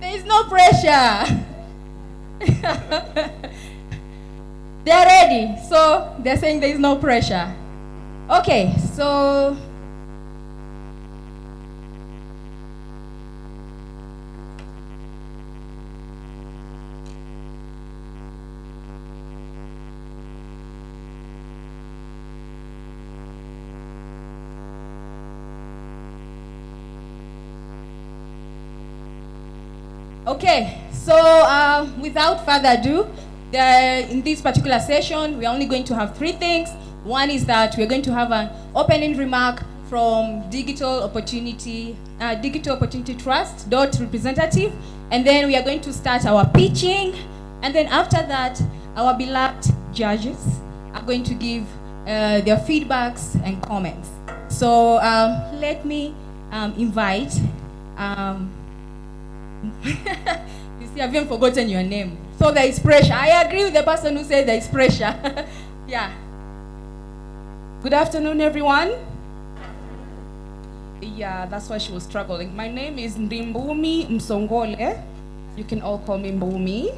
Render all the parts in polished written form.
There is no pressure. They're ready, so they're saying there is no pressure. Okay, so without further ado, in this particular session, we're only going to have three things. One is that we're going to have an opening remark from Digital Opportunity Trust representative, and then we are going to start our pitching, and then after that, our beloved judges are going to give their feedbacks and comments. So let me invite. You see, I've even forgotten your name. So there is pressure. I agree with the person who said there is pressure. Yeah. Good afternoon, everyone. Yeah, that's why she was struggling. My name is Ndimbumi Msongole. You can all call me Mbumi.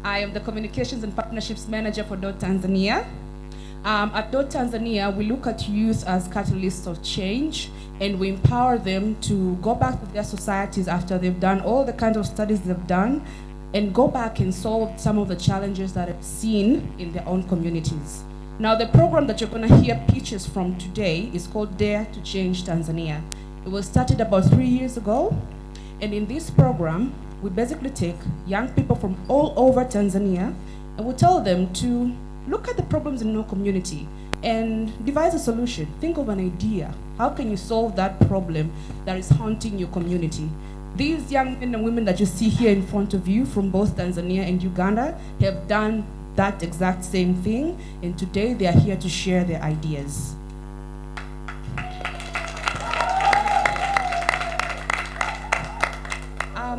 I am the Communications and Partnerships Manager for DOT Tanzania. At DOT Tanzania, we look at youth as catalysts of change, and we empower them to go back to their societies after they've done all the kinds of studies they've done, and go back and solve some of the challenges that are seen in their own communities. Now, the program that you're going to hear pitches from today is called Dare to Change Tanzania. It was started about 3 years ago, and in this program, we basically take young people from all over Tanzania, and we tell them to look at the problems in your community and devise a solution. Think of an idea. How can you solve that problem that is haunting your community? These young men and women that you see here in front of you from both Tanzania and Uganda have done that exact same thing, and today they are here to share their ideas.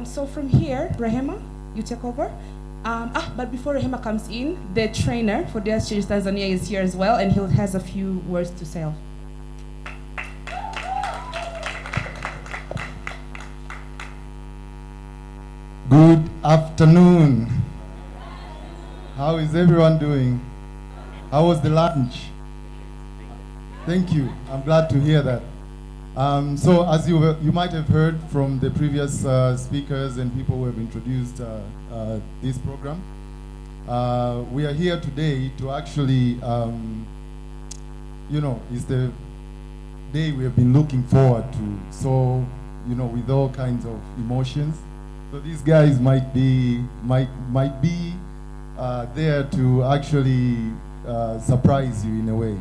So from here, Rehema, you take over. But before Rehema comes in, the trainer for Dare to Change Tanzania is here as well, and he has a few words to say. Good afternoon. How is everyone doing? How was the lunch? Thank you. I'm glad to hear that. So as you might have heard from the previous speakers and people who have introduced this program, we are here today to actually, it's the day we have been looking forward to. So, with all kinds of emotions. So these guys might be there to actually surprise you in a way.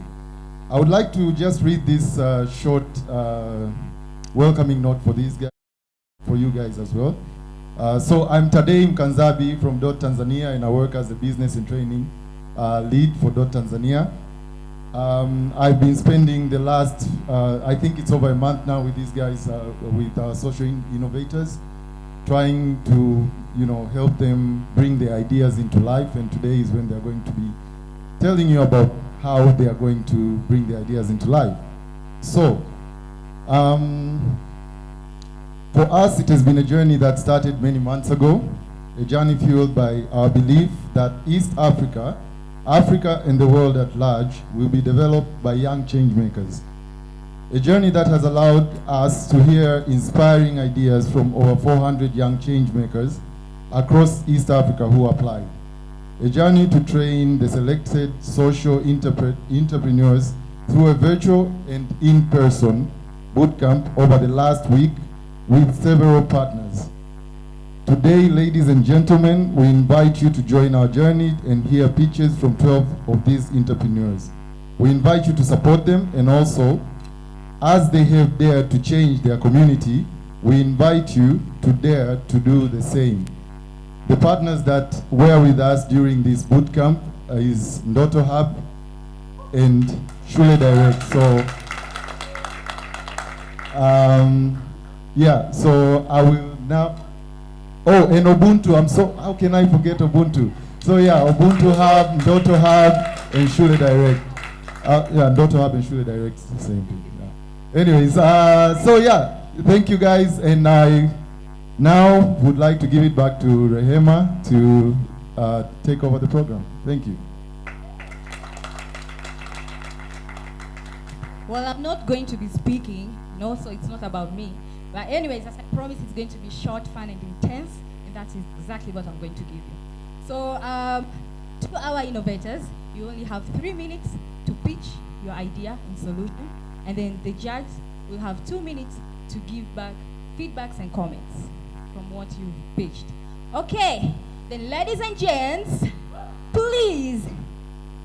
I would like to just read this short welcoming note for these guys, for you guys as well. So I'm Tadei Mkanzabi from DOT Tanzania, and I work as a business and training lead for DOT Tanzania. I've been spending the last, I think it's over a month now with these guys, with our social innovators, trying to, help them bring their ideas into life. And today is when they're going to be telling you about how they are going to bring the ideas into life. So, for us, it has been a journey that started many months ago, a journey fueled by our belief that East Africa, Africa and the world at large will be developed by young change makers. A journey that has allowed us to hear inspiring ideas from over 400 young change makers across East Africa who applied. A journey to train the selected social entrepreneurs through a virtual and in-person bootcamp over the last week with several partners. Today, ladies and gentlemen, we invite you to join our journey and hear pitches from 12 of these entrepreneurs. We invite you to support them, and also, as they have dared to change their community, we invite you to dare to do the same. The partners that were with us during this bootcamp is Ndoto Hub and Shule Direct. So, yeah, so I will now, oh, and Ubuntu, how can I forget Ubuntu? So yeah, Ubuntu Hub, Ndoto Hub, and Shule Direct. Yeah, Ndoto Hub and Shule Direct, the same thing. Yeah. Anyways, so yeah, thank you guys, and I Now, would like to give it back to Rehema to take over the program. Thank you. Well, I'm not going to be speaking, no, so it's not about me. But anyways, as I promised, it's going to be short, fun, and intense, and that is exactly what I'm going to give you. So, to our innovators, you only have 3 minutes to pitch your idea and solution, and then the judge will have 2 minutes to give back feedbacks and comments from what you pitched. Okay, then ladies and gents, please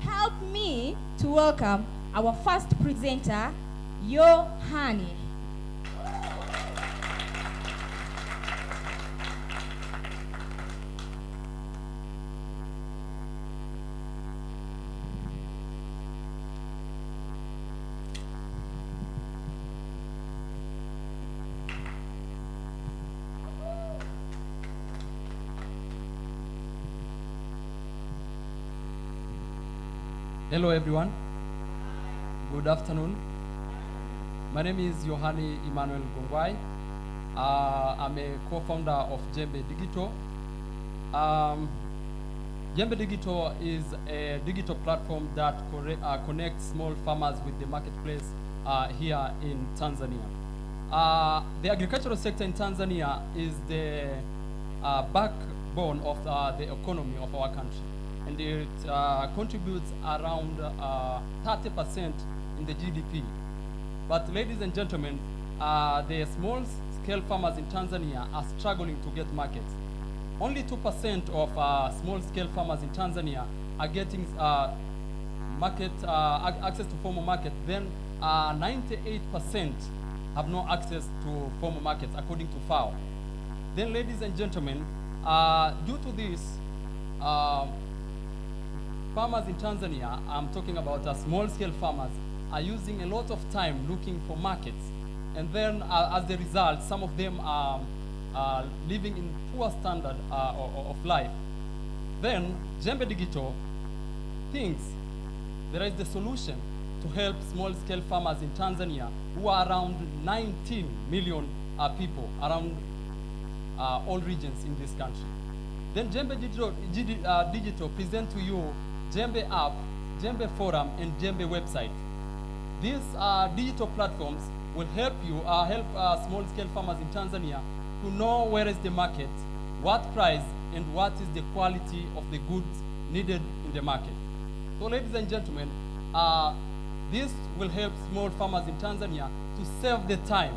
help me to welcome our first presenter, Yohani. Hello everyone. Good afternoon. My name is Yohani Emmanuel Gongwai. I'm a co-founder of Jembe Digital. Jembe Digital is a digital platform that connects small farmers with the marketplace here in Tanzania. The agricultural sector in Tanzania is the backbone of the economy of our country, and it contributes around 30% in the GDP. But ladies and gentlemen, the small-scale farmers in Tanzania are struggling to get markets. Only 2% of small-scale farmers in Tanzania are getting access to formal market. Then 98% have no access to formal markets, according to FAO. Then, ladies and gentlemen, due to this, farmers in Tanzania, I'm talking about small-scale farmers, are using a lot of time looking for markets. And then, as a result, some of them are living in poor standard of life. Then, Jembe Digital thinks there is the solution to help small-scale farmers in Tanzania, who are around 19 million people around all regions in this country. Then Jembe Digital present to you Jembe app, Jembe forum, and Jembe website. These digital platforms will help you, small-scale farmers in Tanzania to know where is the market, what price, and what is the quality of the goods needed in the market. So, ladies and gentlemen, this will help small farmers in Tanzania to save the time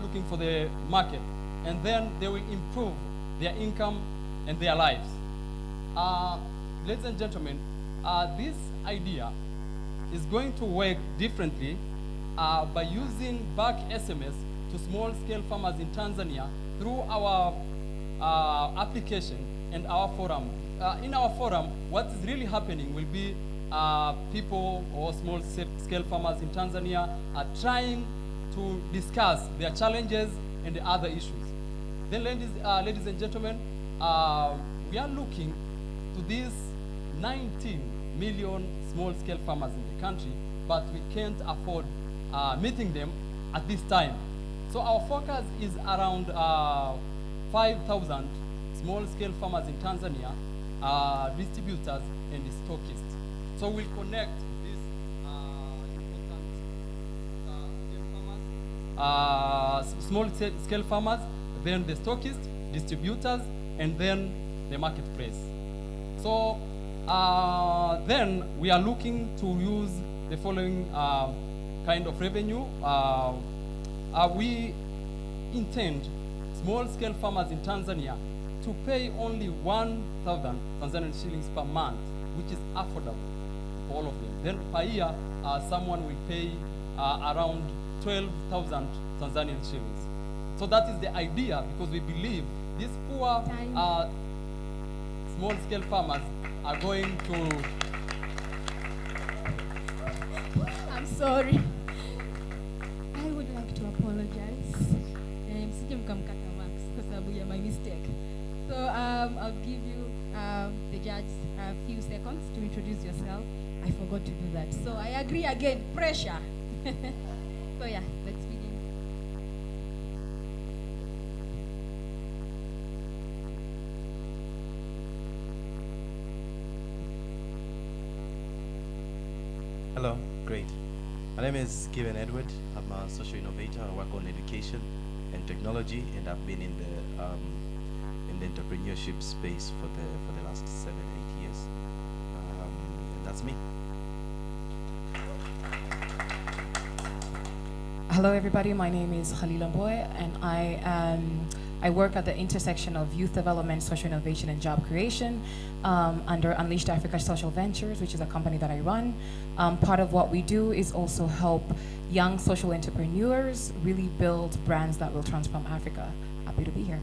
looking for the market, and then they will improve their income and their lives. Ladies and gentlemen, this idea is going to work differently by using back SMS to small-scale farmers in Tanzania through our application and our forum. In our forum, what is really happening will be people or small-scale farmers in Tanzania are trying to discuss their challenges and the other issues. Then, ladies and gentlemen, we are looking to these 19 million small-scale farmers in the country, but we can't afford meeting them at this time. So our focus is around 5,000 small-scale farmers in Tanzania, distributors and stockists. So we'll connect these small-scale farmers, then the stockists, distributors, and then the marketplace. So then we are looking to use the following kind of revenue. We intend small-scale farmers in Tanzania to pay only 1,000 Tanzanian shillings per month, which is affordable for all of them. Then per year, someone will pay around 12,000 Tanzanian shillings. So that is the idea, because we believe these poor small-scale farmers are going to... I'm sorry. I would like to apologize. Sije mkamkata Max kwa sababu ya my mistake. So I'll give you the judge a few seconds to introduce yourself. I forgot to do that. So I agree again, pressure. So yeah, let's begin. Hello, great. My name is Kevin Edward. I'm a social innovator. I work on education and technology, and I've been in the entrepreneurship space for the last 7-8 years. And that's me. Hello, everybody. My name is Khalila Boy, and I work at the intersection of youth development, social innovation, and job creation under Unleashed Africa Social Ventures, which is a company that I run. Part of what we do is also help young social entrepreneurs really build brands that will transform Africa. Happy to be here.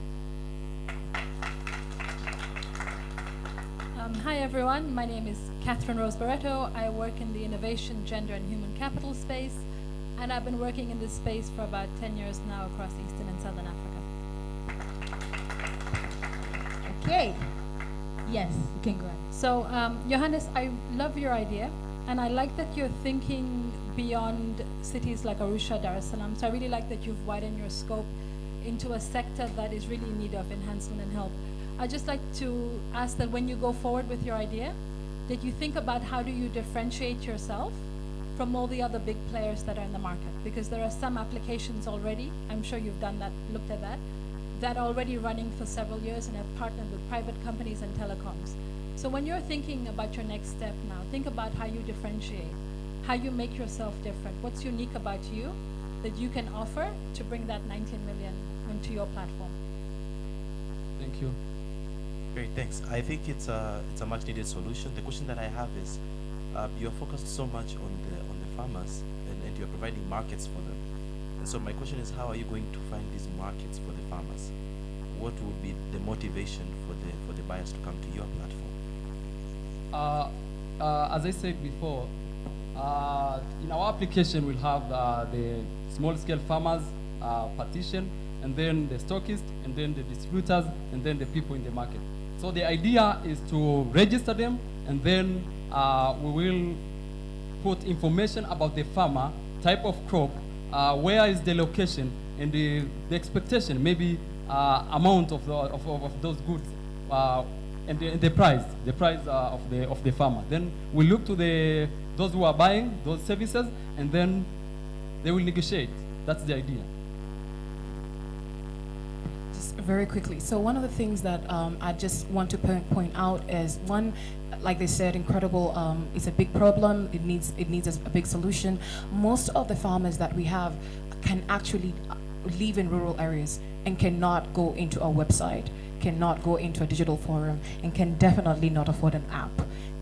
Hi everyone, my name is Catherine Rose Barreto. I work in the innovation, gender and human capital space, and I've been working in this space for about 10 years now across Eastern and Southern Africa. Okay. Yes, you can go ahead. So, Johannes, I love your idea, and I like that you're thinking beyond cities like Arusha, Dar es Salaam. So I really like that you've widened your scope into a sector that is really in need of enhancement and help. I'd just like to ask that when you go forward with your idea, that you think about how do you differentiate yourself from all the other big players that are in the market. Because there are some applications already, I'm sure you've done that, looked at that are already running for several years and have partnered with private companies and telecoms. So when you're thinking about your next step now, think about how you differentiate, how you make yourself different, what's unique about you that you can offer to bring that 19 million onto your platform. Thank you. Great, thanks. I think it's a much needed solution. The question that I have is, you're focused so much on the farmers and you're providing markets for them. And so my question is, how are you going to find these markets for the farmers? What would be the motivation for the buyers to come to your platform? As I said before, in our application we'll have the small-scale farmers partition, and then the stockists, and then the distributors, and then the people in the market. So the idea is to register them, and then we will put information about the farmer, type of crop, where is the location, and the expectation, maybe amount of those goods, and the price of the farmer. Then we look to those who are buying those services, and then they will negotiate. That's the idea. Very quickly. So one of the things that I just want to point out is, one, like they said, incredible. It's a big problem. It needs a big solution. Most of the farmers that we have can actually live in rural areas and cannot go into a website, cannot go into a digital forum, and can definitely not afford an app.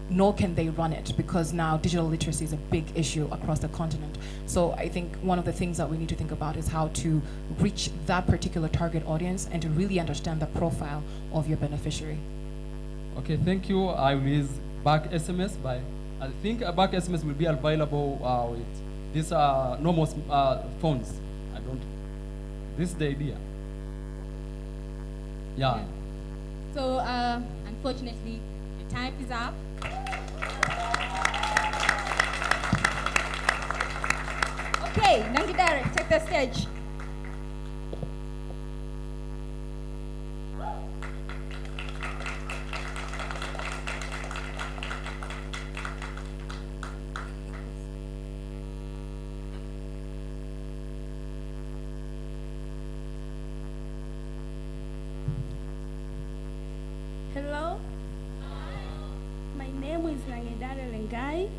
Nor can they run it, because now digital literacy is a big issue across the continent. So I think one of the things that we need to think about is how to reach that particular target audience and to really understand the profile of your beneficiary. Okay, thank you. I will use back SMS I think a back SMS will be available with these normal phones. This is the idea. Yeah. So unfortunately, the time is up. Okay, Nangidare, take the stage. Hello. My name is Nangidare Lengai,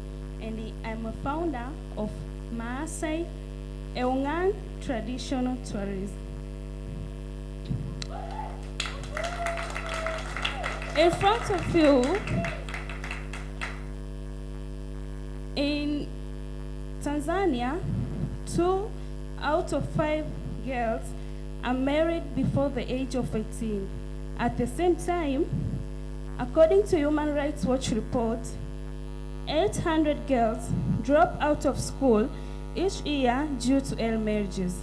and I'm a founder of Maasai Eungan Traditional Tourism. In front of you, in Tanzania, 2 out of 5 girls are married before the age of 18. At the same time, according to Human Rights Watch report, 800 girls drop out of school each year due to early marriages.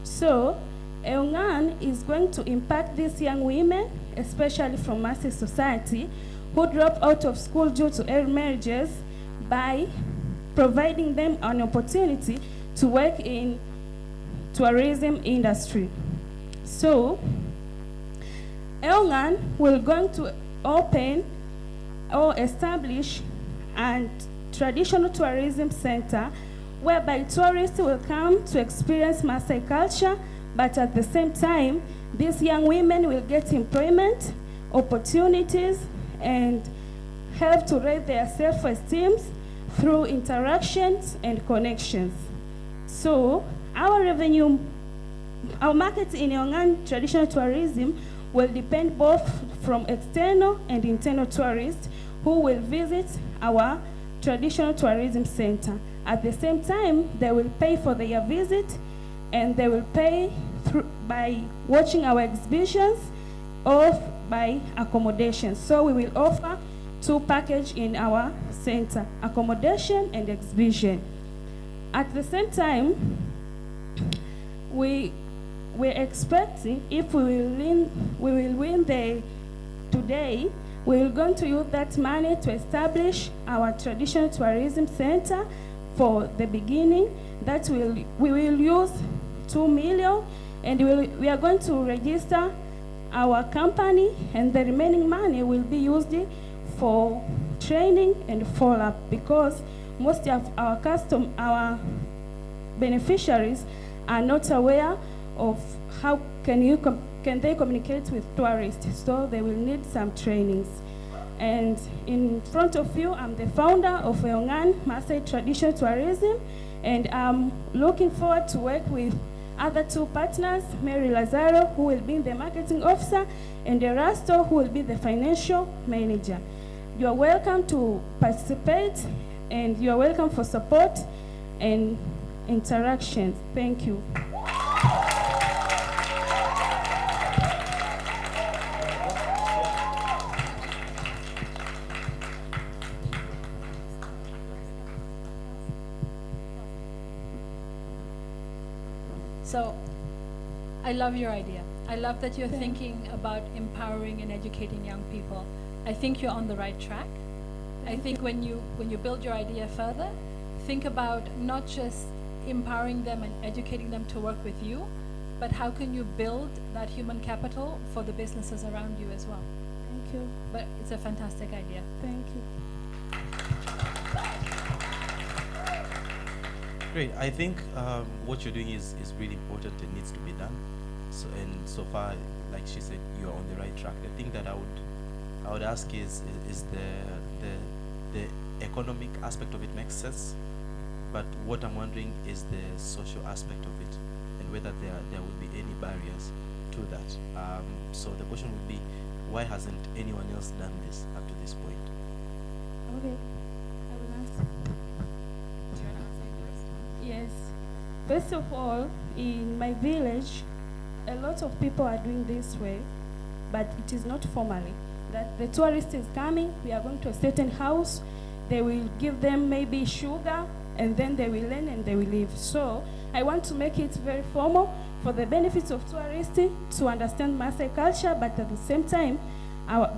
So, Eungan is going to impact these young women, especially from Maasai society, who drop out of school due to early marriages, by providing them an opportunity to work in tourism industry. So, Eungan will going to open or establish and traditional tourism center, whereby tourists will come to experience Maasai culture, but at the same time, these young women will get employment, opportunities, and help to raise their self-esteem through interactions and connections. So our revenue, our market in Yongan traditional tourism will depend both from external and internal tourists who will visit our traditional tourism center. At the same time, they will pay for their visit, and they will pay by watching our exhibitions or by accommodation. So we will offer two packages in our center, accommodation and exhibition. At the same time, we're expecting if we will win today, we're going to use that money to establish our traditional tourism center for the beginning. That we will use 2 million, and we are going to register our company, and the remaining money will be used for training and follow-up, because most of our beneficiaries are not aware of how can they communicate with tourists, so they will need some trainings. And in front of you, I'm the founder of Yongan Maasai Traditional Tourism, and I'm looking forward to work with other two partners, Mary Lazaro, who will be the marketing officer, and Erasto, who will be the financial manager. You are welcome to participate, and you are welcome for support and interactions. Thank you. So, I love your idea. I love that you're thinking about empowering and educating young people. I think you're on the right track. I think when you build your idea further, think about not just empowering them and educating them to work with you, but how can you build that human capital for the businesses around you as well. Thank you. But it's a fantastic idea. Thank you. Great. I think what you're doing is really important and needs to be done. So far, like she said, you're on the right track. The thing that I would ask is the economic aspect of it makes sense, but what I'm wondering is the social aspect of it, and whether there would be any barriers to that. So the question would be, why hasn't anyone else done this up to this point? Okay, I will answer. Do you want to answer it first? Yes. First of all, in my village, a lot of people are doing this way, but it is not formally. That the tourist is coming, we are going to a certain house, they will give them maybe sugar, and then they will learn and they will leave. So I want to make it very formal for the benefits of tourists to understand Maasai culture, but at the same time,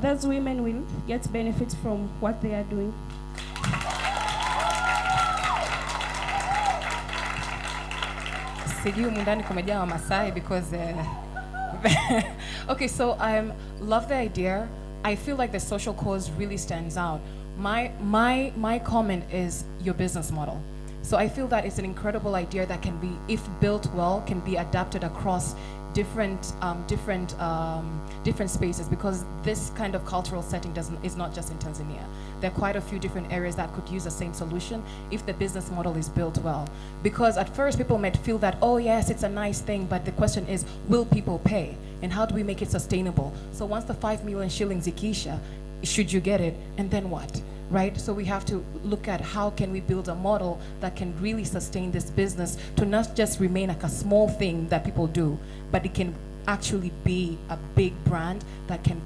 those women will get benefits from what they are doing. Sijui mundani kumejaa wa Masai because okay, so I love the idea. I feel like the social cause really stands out. My comment is your business model. So I feel that it's an incredible idea that can be, if built well, can be adapted across different spaces, because this kind of cultural setting is not just in Tanzania. There are quite a few different areas that could use the same solution if the business model is built well. Because at first people might feel that, oh yes, it's a nice thing, but the question is, will people pay? And how do we make it sustainable? So once the 5 million shillings ikisha, should you get it, and then what? Right? So we have to look at how can we build a model that can really sustain this business to not just remain like a small thing that people do, but it can actually be a big brand that can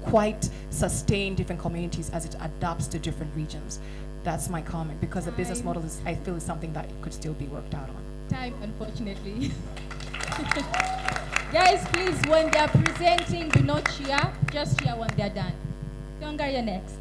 quite sustain different communities as it adapts to different regions. That's my comment, because the business model is, I feel, is something that could still be worked out on. Time, unfortunately. Guys, please, when they're presenting, do not cheer. Just cheer when they're done. Tongaria next.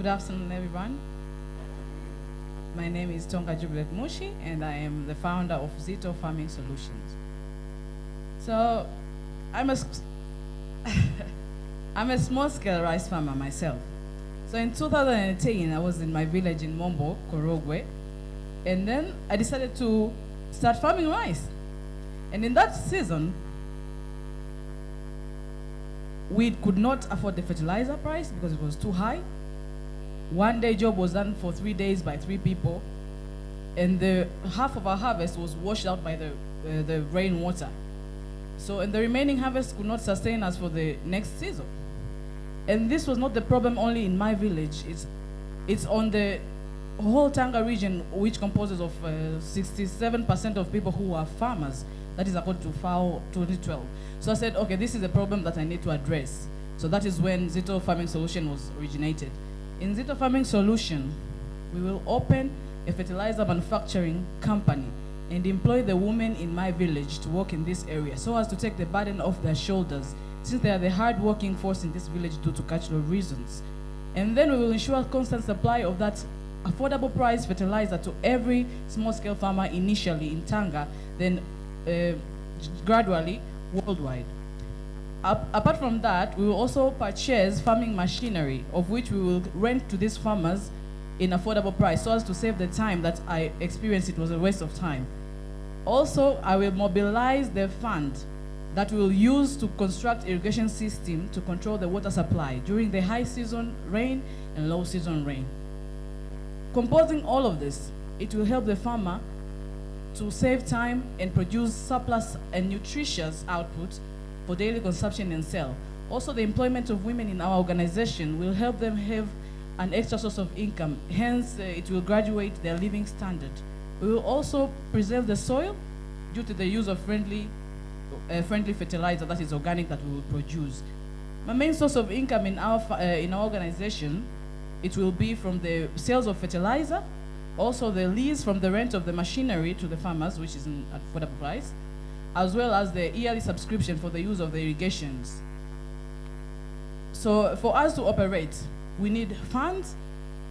Good afternoon, everyone. My name is Tonga Jubilet Mushi, and I am the founder of Zito Farming Solutions. So, I'm a small-scale rice farmer myself. So in 2018, I was in my village in Mombo, Korogwe, and then I decided to start farming rice. And in that season, we could not afford the fertilizer price because it was too high. One day job was done for 3 days by 3 people, and the half of our harvest was washed out by the rainwater. So, and the remaining harvest could not sustain us for the next season. And this was not the problem only in my village. It's on the whole Tanga region, which composes of 67% of people who are farmers. That is according to FAO 2012. So I said, okay, this is a problem that I need to address. So that is when Zito Farming Solution was originated. In Zito Farming Solution, we will open a fertilizer manufacturing company and employ the women in my village to work in this area so as to take the burden off their shoulders, since they are the hard-working force in this village due to cultural reasons. And then we will ensure constant supply of that affordable price fertilizer to every small-scale farmer initially in Tanga, then gradually worldwide. Apart from that, we will also purchase farming machinery, of which we will rent to these farmers in affordable price so as to save the time that I experienced. It was a waste of time. Also, I will mobilize the fund that we will use to construct irrigation system to control the water supply during the high season rain and low season rain. Composing all of this, it will help the farmer to save time and produce surplus and nutritious output for daily consumption and sale. Also, the employment of women in our organization will help them have an extra source of income. Hence, it will graduate their living standard. We will also preserve the soil due to the use of friendly fertilizer that is organic that we will produce. My main source of income in our organization, it will be from the sales of fertilizer, also the lease from the rent of the machinery to the farmers, which is at affordable price, as well as the yearly subscription for the use of the irrigations. So for us to operate, we need funds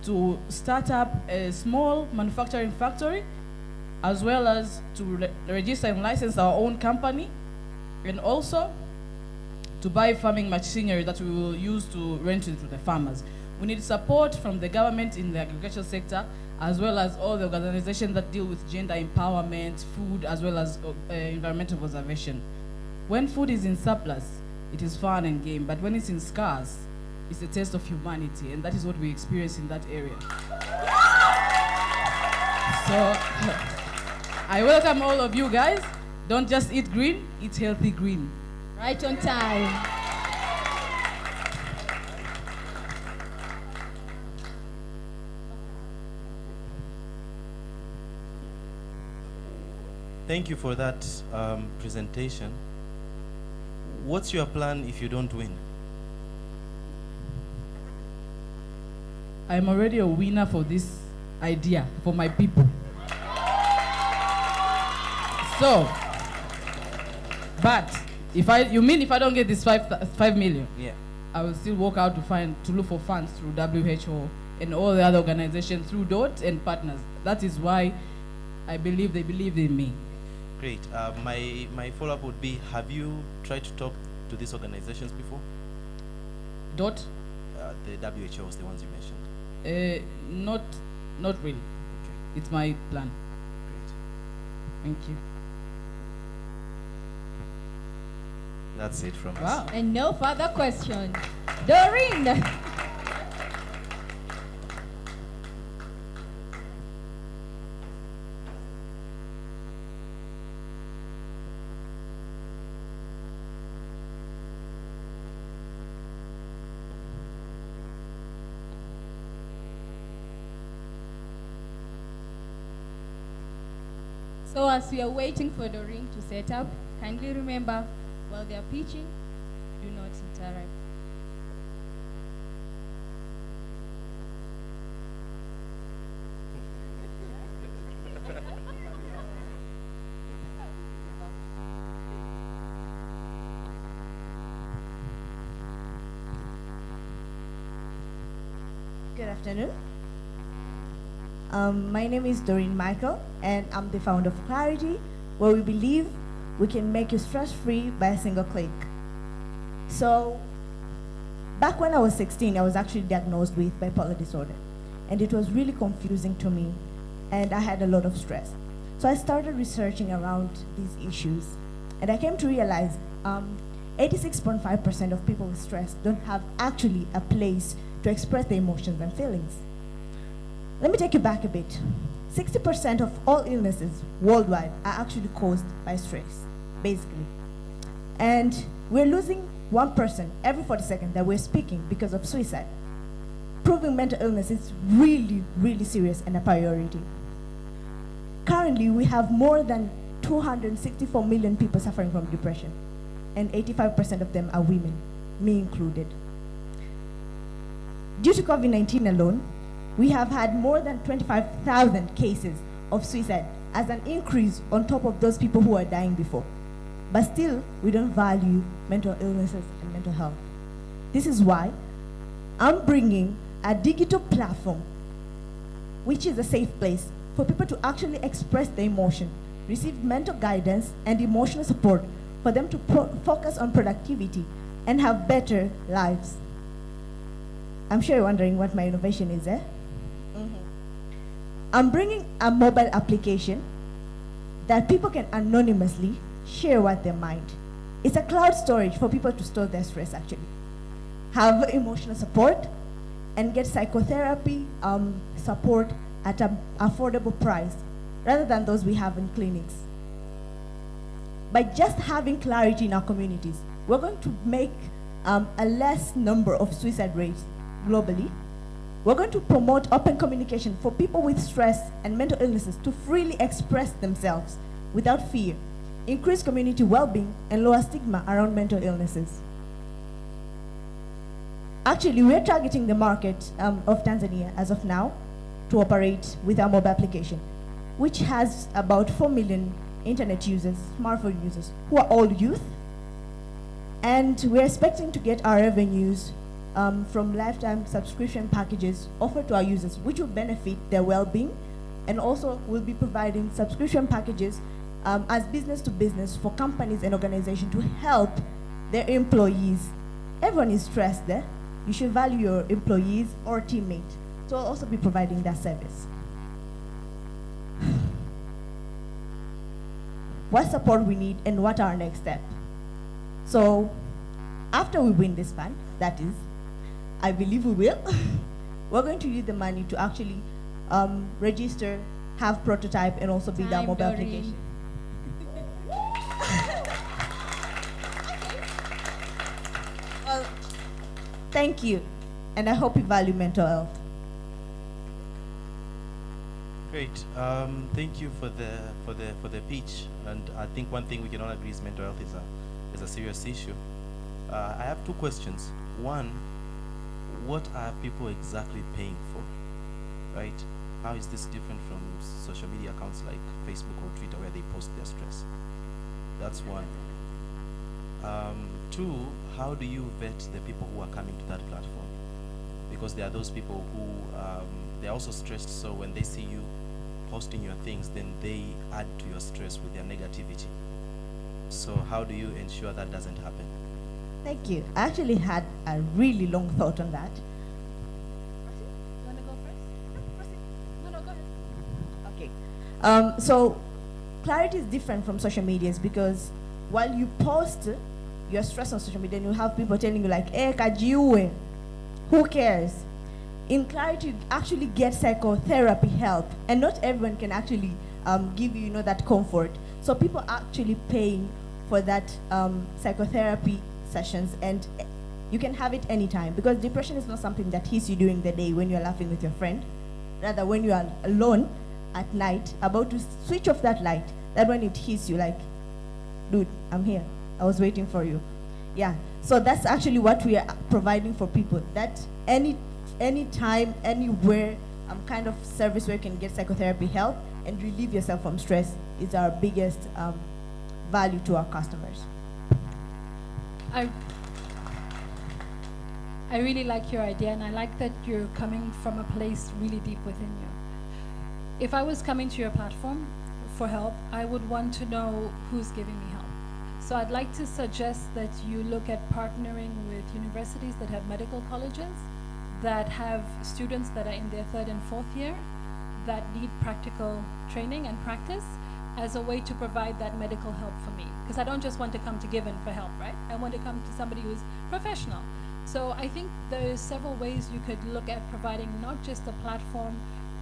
to start up a small manufacturing factory, as well as to register and license our own company, and also to buy farming machinery that we will use to rent it to the farmers. We need support from the government in the agricultural sector, as well as all the organizations that deal with gender empowerment, food, as well as environmental conservation. When food is in surplus, it is fun and game, but when it's in scarce, it's a test of humanity, and that is what we experience in that area. So, I welcome all of you guys. Don't just eat green, eat healthy green. Right on time. Thank you for that presentation. What's your plan if you don't win? I'm already a winner for this idea, for my people. So, but you mean if I don't get this 5 million? Yeah. I will still work out to look for funds through WHO and all the other organizations through DOT and partners. That is why I believe they believe in me. Great. My follow-up would be, have you tried to talk to these organizations before? DOT? The WHOs, the ones you mentioned. Not really. Okay. It's my plan. Great. Thank you. That's it from us. Wow. And no further questions. Doreen! So as we are waiting for Doreen to set up, kindly remember, while they are pitching, do not interrupt. Good afternoon. My name is Doreen Michael, and I'm the founder of Clarity, where we believe we can make you stress-free by a single click. So, back when I was 16, I was actually diagnosed with bipolar disorder, and it was really confusing to me, and I had a lot of stress. So I started researching around these issues, and I came to realize 86.5% of people with stress don't have actually a place to express their emotions and feelings. Let me take you back a bit. 60% of all illnesses worldwide are actually caused by stress, basically. And we're losing one person every 40 seconds that we're speaking because of suicide. Proving mental illness is really, really serious and a priority. Currently, we have more than 264 million people suffering from depression, and 85% of them are women, me included. Due to COVID-19 alone, we have had more than 25,000 cases of suicide as an increase on top of those people who were dying before. But still, we don't value mental illnesses and mental health. This is why I'm bringing a digital platform, which is a safe place for people to actually express their emotion, receive mental guidance and emotional support for them to focus on productivity and have better lives. I'm sure you're wondering what my innovation is, eh? I'm bringing a mobile application that people can anonymously share what they mind. It's a cloud storage for people to store their stress, actually. Have emotional support and get psychotherapy support at an affordable price rather than those we have in clinics. By just having clarity in our communities, we're going to make a less number of suicide rates globally. We're going to promote open communication for people with stress and mental illnesses to freely express themselves without fear, increase community well-being, and lower stigma around mental illnesses. Actually, we're targeting the market of Tanzania as of now to operate with our mobile application, which has about 4 million internet users, smartphone users, who are all youth. And we're expecting to get our revenues from lifetime subscription packages offered to our users, which will benefit their well-being, and also will be providing subscription packages as business to business for companies and organizations to help their employees. Everyone is stressed there. You should value your employees or teammates. So I'll also be providing that service. What support we need and what are our next steps? So after we win this fund, that is, I believe we will, we're going to use the money to actually register, have prototype, and also build our mobile application. Well, thank you, and I hope you value mental health. Great. Thank you for the pitch. And I think one thing we can all agree is mental health is a serious issue. I have two questions. One, what are people exactly paying for, right? How is this different from social media accounts like Facebook or Twitter where they post their stress? That's one. Two, how do you vet the people who are coming to that platform? Because there are those people who, they're also stressed, so when they see you posting your things, then they add to your stress with their negativity. So how do you ensure that doesn't happen? Thank you. I actually had a really long thought on that. You want to go first? No, go ahead. Okay. So clarity is different from social medias because while you post your stress on social media, and you have people telling you like, "Eh, kajiue," who cares? In clarity, you actually get psychotherapy help, and not everyone can actually give you, that comfort. So people are actually paying for that psychotherapy sessions, and you can have it anytime, because depression is not something that hits you during the day when you're laughing with your friend. Rather, when you are alone at night, about to switch off that light, that when it hits you like, dude, I'm here. I was waiting for you. Yeah. So that's actually what we are providing for people. That anytime, anywhere, kind of service where you can get psychotherapy help and relieve yourself from stress is our biggest value to our customers. I I really like your idea, and I like that you're coming from a place really deep within you. If I was coming to your platform for help, I would want to know who's giving me help. So I'd like to suggest that you look at partnering with universities that have medical colleges, that have students that are in their 3rd and 4th year, that need practical training and practice, as a way to provide that medical help for me. Because I don't just want to come to Given for help, right? I want to come to somebody who's professional. So I think there's several ways you could look at providing not just a platform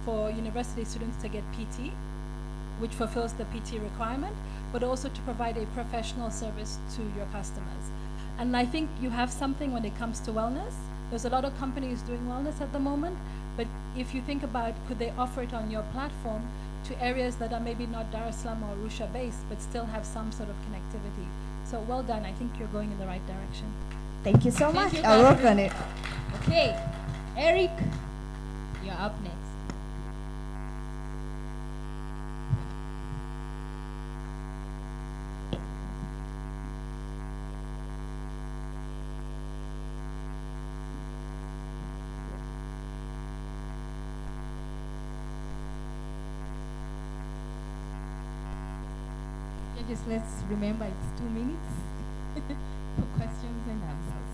for university students to get PT, which fulfills the PT requirement, but also to provide a professional service to your customers. And I think you have something when it comes to wellness. There's a lot of companies doing wellness at the moment, but if you think about, could they offer it on your platform to areas that are maybe not Dar es Salaam or Arusha based, but still have some sort of connectivity? So well done. I think you're going in the right direction. Thank you so Thank much. you, I'll work Catherine. on it. Okay, Eric, you're up next. Just let's remember it's 2 minutes for questions and answers.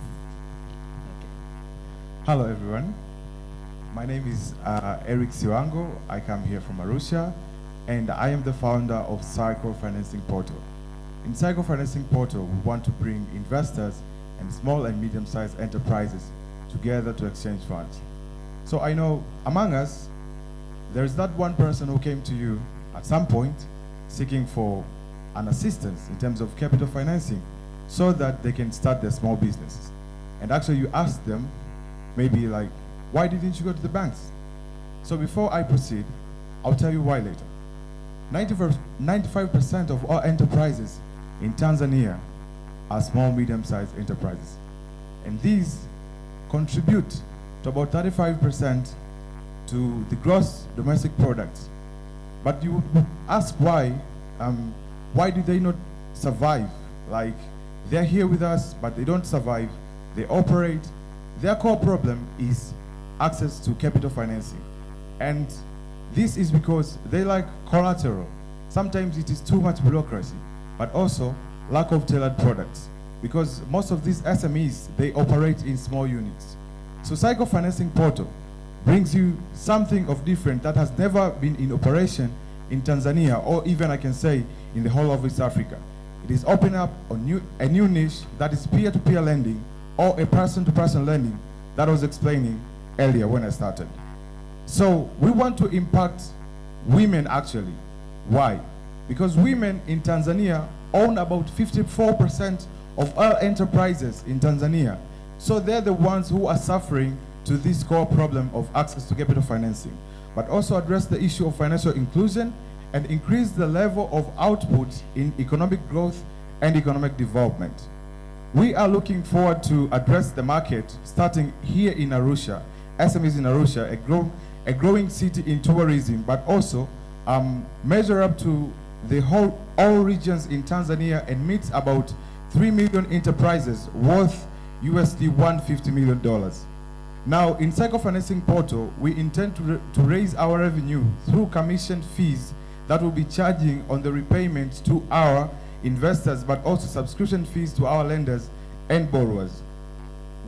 Hello, everyone. My name is Eric Siwango. I come here from Arusha, and I am the founder of Cycle Financing Portal. In Cycle Financing Portal, we want to bring investors and small and medium-sized enterprises together to exchange funds. So I know among us, there is that one person who came to you at some point seeking for an assistance in terms of capital financing so that they can start their small businesses. And actually you ask them, maybe like, why didn't you go to the banks? So before I proceed, I'll tell you why later. 95% of all enterprises in Tanzania are small, medium-sized enterprises. And these contribute to about 35% to the gross domestic product. But you would ask why do they not survive? Like, they're here with us, but they don't survive. They operate. Their core problem is access to capital financing. And this is because they lack collateral. Sometimes it is too much bureaucracy, but also lack of tailored products. Because most of these SMEs, they operate in small units. So Cycle Financing Portal brings you something of different that has never been in operation in Tanzania, or even I can say in the whole of East Africa. It is opening up a new niche that is peer-to-peer lending or a person-to-person lending that I was explaining earlier when I started. So we want to impact women actually. Why? Because women in Tanzania own about 54% of all enterprises in Tanzania. So they're the ones who are suffering to this core problem of access to capital financing, but also address the issue of financial inclusion and increase the level of output in economic growth and economic development. We are looking forward to address the market starting here in Arusha, SMEs in Arusha, a growing city in tourism, but also measure up to the all regions in Tanzania and meet about 3 million enterprises worth USD $150 million. Now, in Cycle Financing Portal, we intend to raise our revenue through commission fees that will be charging on the repayment to our investors, but also subscription fees to our lenders and borrowers.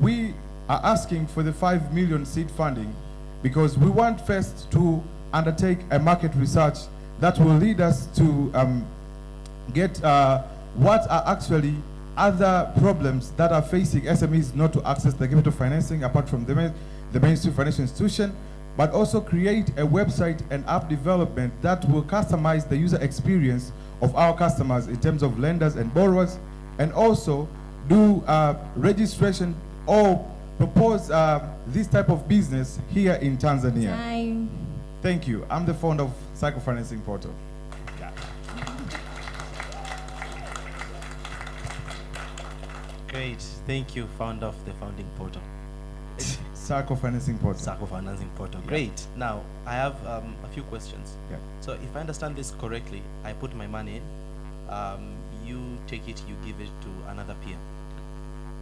We are asking for the 5 million seed funding because we want first to undertake a market research that will lead us to get what are actually other problems that are facing SMEs not to access the capital financing apart from the mainstream financial institution, but also create a website and app development that will customize the user experience of our customers in terms of lenders and borrowers, and also do registration or propose this type of business here in Tanzania. Time. Thank you. I'm the founder of Cycle Financing Portal. Yeah. Great. Thank you, founder of the founding portal. Cycle Financing Portal. Cycle Financing Portal. Yeah. Great. Now, I have a few questions. Yeah. So if I understand this correctly, I put my money in, you take it, you give it to another peer.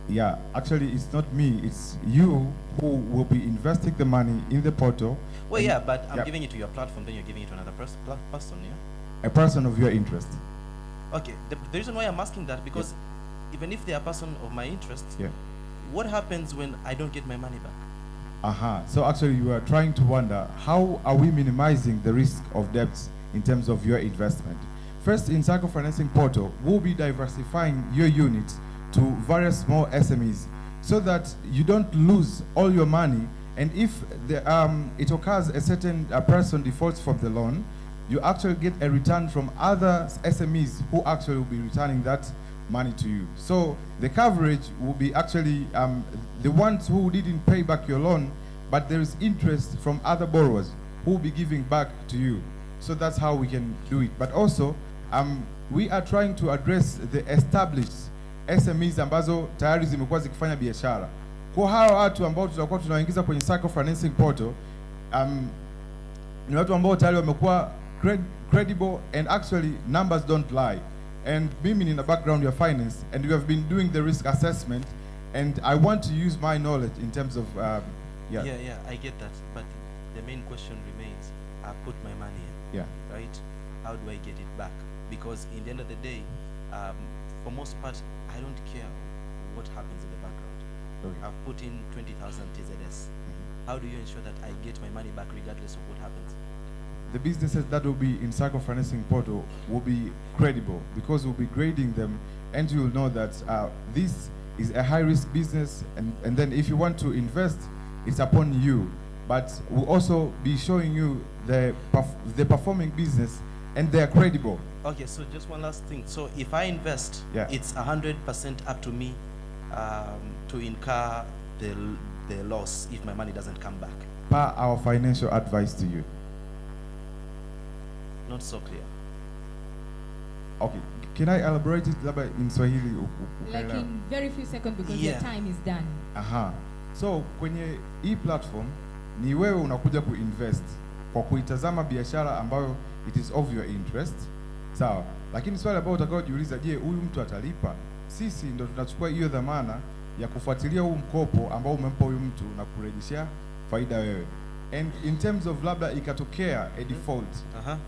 Yeah, actually, it's not me. It's you who will be investing the money in the portal. Well, yeah, but I'm yeah, giving it to your platform, then you're giving it to another person, yeah? a person of your interest. Okay, the reason why I'm asking that, because even if they are a person of my interest, Yeah. what happens when I don't get my money back? So actually, you are trying to wonder how are we minimizing the risk of debts in terms of your investment. First, in Cycle Financing Portal, we'll be diversifying your units to various small SMEs so that you don't lose all your money. And if it occurs a certain person defaults from the loan, you actually get a return from other SMEs who actually will be returning that money to you. So the coverage will be actually the ones who didn't pay back your loan, but there is interest from other borrowers who will be giving back to you. So that's how we can do it. But also, we are trying to address the established SMEs ambazo tayari zimekuwa zikifanya biashara. Kwa hawa watu ambao tutakuwa tunawaingiza kwenye Cycle Financing Portal, ni watu ambao tayari wamekuwa credible, and actually numbers don't lie. And mimi in a background of finance, and we have been doing the risk assessment, and I want to use my knowledge in terms of Yeah, I get that, but the main question remains, I put my money in, right? How do I get it back? Because in the end of the day, for most part, I don't care what happens in the background. Okay. I've put in 20,000 TZS. How do you ensure that I get my money back regardless of what happens? The businesses that will be in Cycle Financing Portal will be credible because we'll be grading them, and you'll know that this is a high-risk business, and then if you want to invest, it's upon you. But we'll also be showing you the performing business, and they are credible. Okay, so just one last thing. So if I invest, it's 100% up to me to incur the loss if my money doesn't come back. Per our financial advice to you. Not so clear. Okay, can I elaborate it in Swahili? Like in very few seconds because your time is done. So kwenye hii platform ni wewe unakuja kuinvest kwa kuitazama biashara ambayo it is of your interest. Sawa. Lakini swali ambalo utakaojiuliza, je, huyu mtu atalipa? Sisi ndo tunachukua hiyo dhamana ya kufuatilia huu mkopo ambao umempa huyu mtu na kurejeshea faida wewe. And in terms of labda ikatokea a default,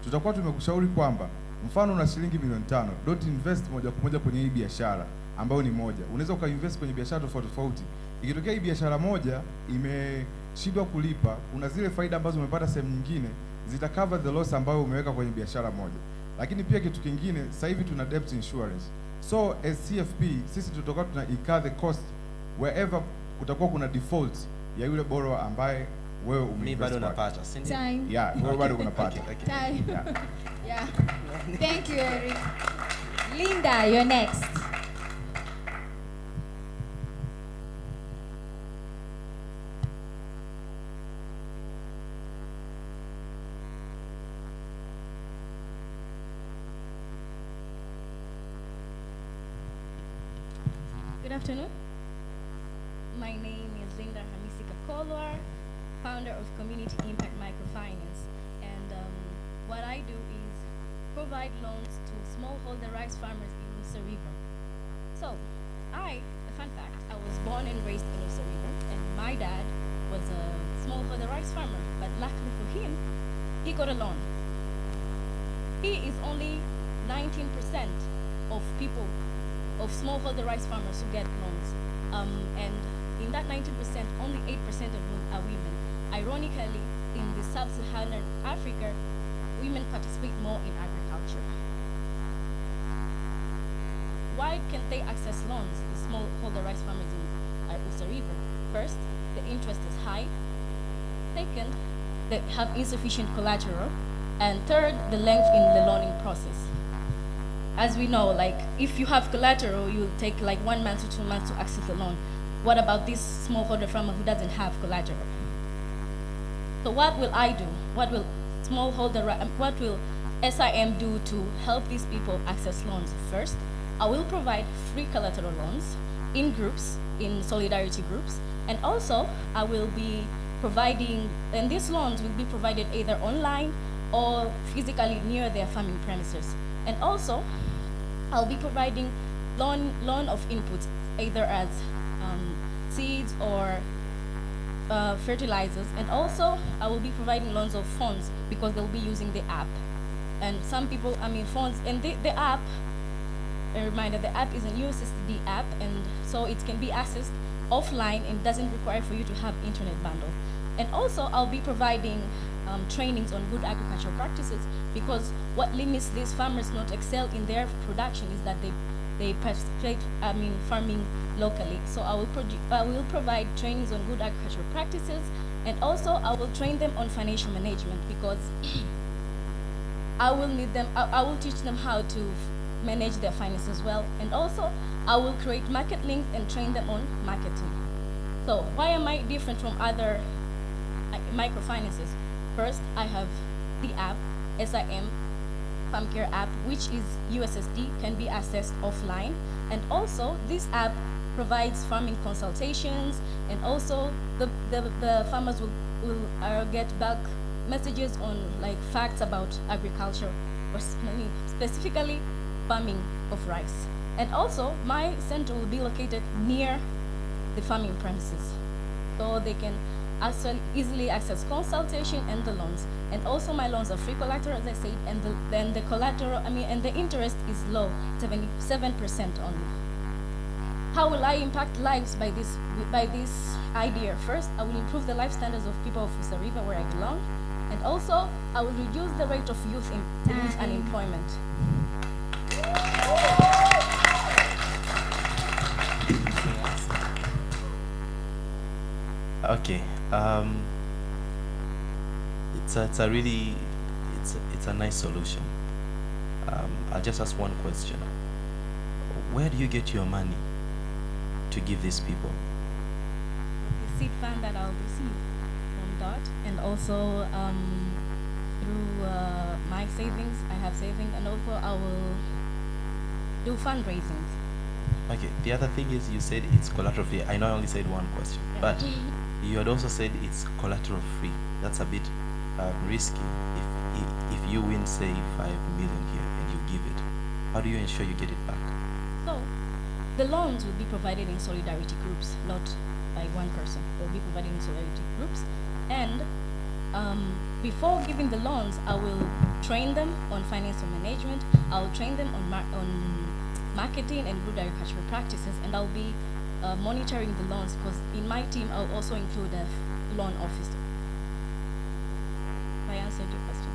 tutakuwa tumekushauri kwamba mfano una shilingi milioni 5, don't invest moja kwa moja kwenye hii biashara ambayo ni moja. Unaweza ukainvest kwenye biashara tofauti tofauti. Ikitokea hii biashara moja imeshindwa kulipa, kuna zile faida ambazo umepata sehemu nyingine zitacover the loss ambayo umeweka kwenye biashara moja. Lakini pia kitu kingine, sasa hivi tuna debt insurance. So as CFP, sisi tutakuwa tuna incur the cost wherever kutakuwa kuna default ya yule borrower ambaye wewe umeinvest. Mimi bado napata, si ndio? Time. Yeah, wewe bado unapata. Time. Yeah. Thank you, Eric. Linda, you're next. Good afternoon. My name is Linda Hamisi Kakolwar, founder of Community Impact Microfinance. And what I do is provide loans to smallholder rice farmers in Usa River. So, a fun fact, I was born and raised in Usa River, and my dad was a smallholder rice farmer. But luckily for him, he got a loan. He is only 19% of people, of smallholder rice farmers who get loans. And in that 19%, only 8% of them are women. Ironically, in the sub-Saharan Africa, women participate more in agriculture. Why can't they access loans, the smallholder rice farmers in Usa River? First, the interest is high. Second, they have insufficient collateral. And third, the length in the loaning process. As we know, like if you have collateral, you'll take like 1 month to 2 months to access the loan. What about this smallholder farmer who doesn't have collateral? So what will I do? What will SIM do to help these people access loans? First, I will provide free collateral loans in groups, in solidarity groups, and also I will be providing, and these loans will be provided either online or physically near their farming premises. And also, I'll be providing loan of inputs, either as seeds or fertilizers, and also I will be providing loans of funds because they'll be using the app. And some people, phones, and the app, a reminder, the app is a USSD app, and so it can be accessed offline and doesn't require for you to have internet bundle. And also I'll be providing trainings on good agricultural practices, because what limits these farmers not excel in their production is that they participate, farming locally. So I will provide trainings on good agricultural practices, and also I will train them on financial management, because I will teach them how to manage their finances well, and also I will create market links and train them on marketing. So why am I different from other microfinances? First, I have the app, SIM, Farm Care app, which is USSD, can be accessed offline. And also, this app provides farming consultations, and also the farmers will get back messages on facts about agriculture, or specifically farming of rice. And also, my center will be located near the farming premises, so they can easily access consultation and the loans. And also my loans are free collateral, as I said, and then the collateral, and the interest is low, 77% only. How will I impact lives by this idea? First, I will improve the life standards of people of Usa River, where I belong, and also I will reduce the rate of youth unemployment. Okay. It's a nice solution. I'll just ask one question. Where do you get your money to give these people? The seed fund that I'll receive from DOT, and also through my savings, I have savings, and also I will do fundraisings. Okay, the other thing is you said it's collateral free. I know I only said one question, yeah. But you had also said it's collateral free. That's a bit risky. If you win, say, 5 million here and you give it, how do you ensure you get it back? So, the loans will be provided in solidarity groups, not by one person. They'll be provided in solidarity groups. And before giving the loans, I will train them on financial management. I'll train them on marketing and good agricultural practices, and I'll be monitoring the loans, because in my team I'll also include a loan officer. Have I answered your question?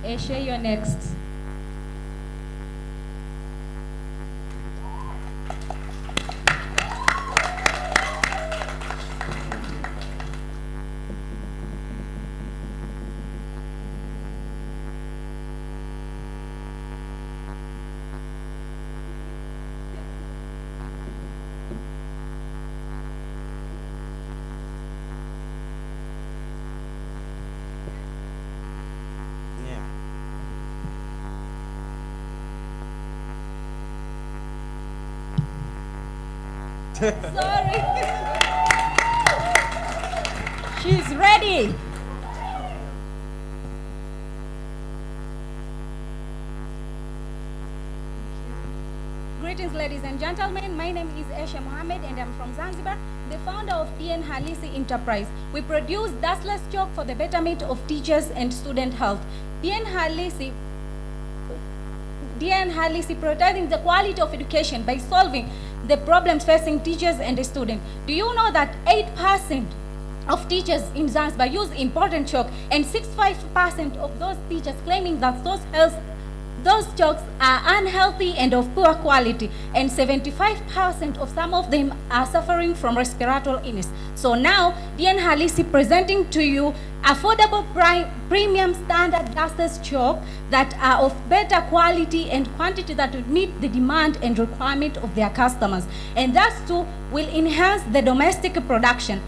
Eshe, you're next. Sorry. She's ready. Greetings, ladies and gentlemen. My name is Eshe Mohammed, and I'm from Zanzibar, the founder of DN Halisi Enterprise. We produce dustless chalk for the betterment of teachers and student health. DN Halisi prioritizing the quality of education by solving the problems facing teachers and students. Do you know that 8% of teachers in Zanzibar use important chalk, and 65% of those teachers claiming that those chalks are unhealthy and of poor quality, and 75% of some of them are suffering from respiratory illness. So now, DN Halisi presenting to you affordable premium standard dustless chalk that are of better quality and quantity that will meet the demand and requirement of their customers. And that too will enhance the domestic production.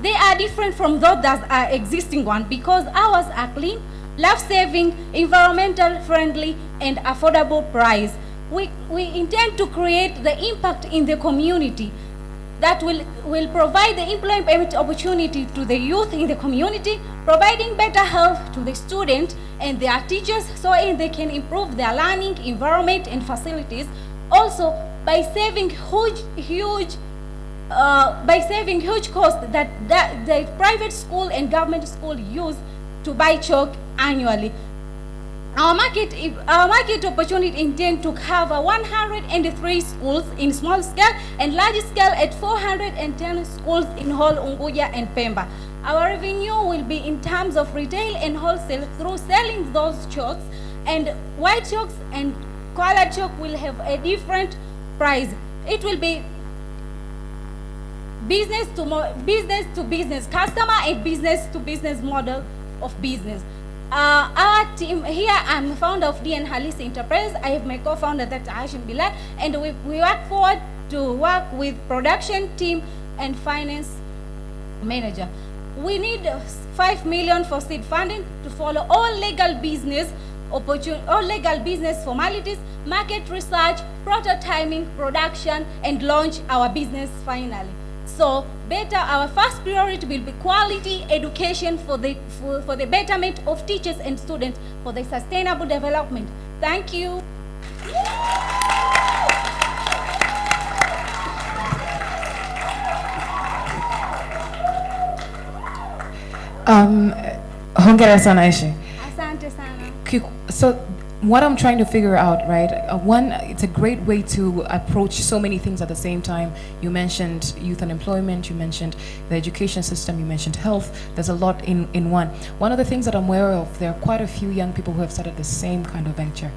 They are different from those that are existing one, because ours are clean, life-saving, environmental friendly, and affordable price. We intend to create the impact in the community that will provide the employment opportunity to the youth in the community, providing better health to the students and their teachers so they can improve their learning environment and facilities. Also, by saving huge costs that the private school and government school use to buy chalk annually. Our market opportunity intend to cover 103 schools in small scale and large scale at 410 schools in whole Unguja and Pemba. Our revenue will be in terms of retail and wholesale through selling those chalks, and white chalks and colored chalk will have a different price. It will be business to business, customer and business to business model of business. Our team here, I'm founder of DN Halisi Enterprise. I have my co-founder, Dr. Hashim Bilal, and we work forward to work with production team and finance manager. We need 5 million for seed funding to follow all legal business formalities, market research, prototyping, production, and launch our business finally. So our first priority will be quality education for the betterment of teachers and students for the sustainable development. Thank you. Hongera sana Aishi. Asante sana. So what I'm trying to figure out, right? One, it's a great way to approach so many things at the same time. You mentioned youth unemployment, you mentioned the education system, you mentioned health. There's a lot in one. One of the things that I'm aware of, there are quite a few young people who have started the same kind of venture.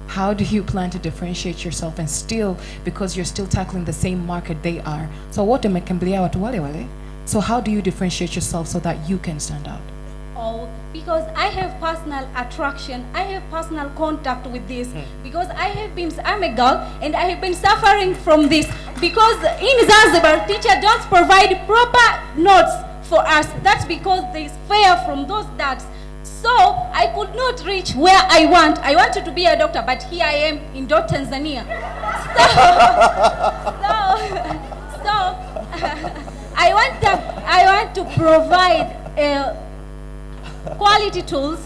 How do you plan to differentiate yourself and still, because you're still tackling the same market they are? So what So how do you differentiate yourself so that you can stand out? Oh, because I have personal attraction, I have personal contact with this, because I'm a girl and I have been suffering from this, because in Zanzibar, teacher don't provide proper notes for us. That's because there is fear from those dads. So I could not reach where I want. I wanted to be a doctor, but here I am in Tanzania. So I want to provide quality tools,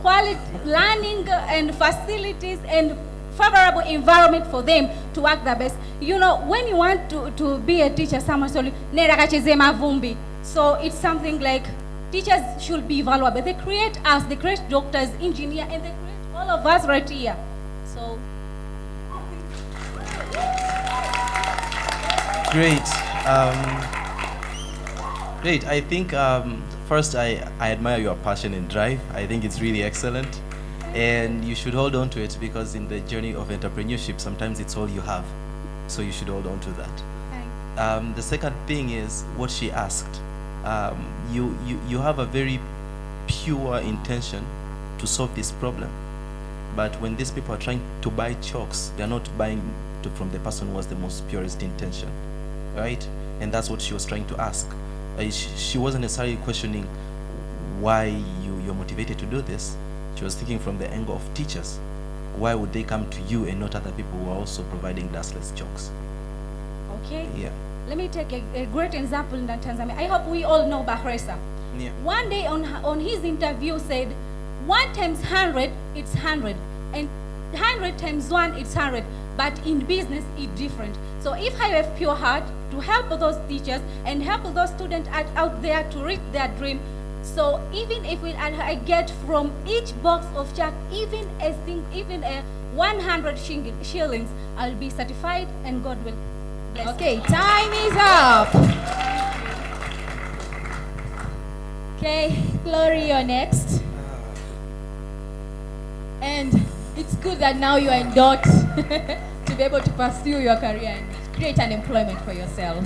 quality learning and facilities and favorable environment for them to work their best. You know, when you want to be a teacher, someone told you, "Nera kacheze mavumbi." So it's something like teachers should be valuable. They create us, they create doctors, engineers, and they create all of us right here. So great. Great. I think first I admire your passion and drive. I think it's really excellent. And you should hold on to it, because in the journey of entrepreneurship, sometimes it's all you have. So you should hold on to that. The second thing is what she asked. You have a very pure intention to solve this problem. But when these people are trying to buy chalks, they're not buying from the person who has the most purest intention, right? And that's what she was trying to ask. She wasn't necessarily questioning why you're motivated to do this. She was thinking from the angle of teachers. Why would they come to you and not other people who are also providing dustless chalks? Okay. Yeah. Let me take a great example in Tanzania. I hope we all know Bahresa. Yeah. One day on his interview said, 1 times 100, it's 100. And 100 times 1, it's 100. But in business, it's different. So if I have pure heart to help those teachers and help those students out there to reach their dream, so even if I get from each box of chalk, even a 100 shillings, I'll be certified and God will bless. Okay, time is up. Okay, Glory, you're next. And it's good that now you are in DOT to be able to pursue your career and create an employment for yourself.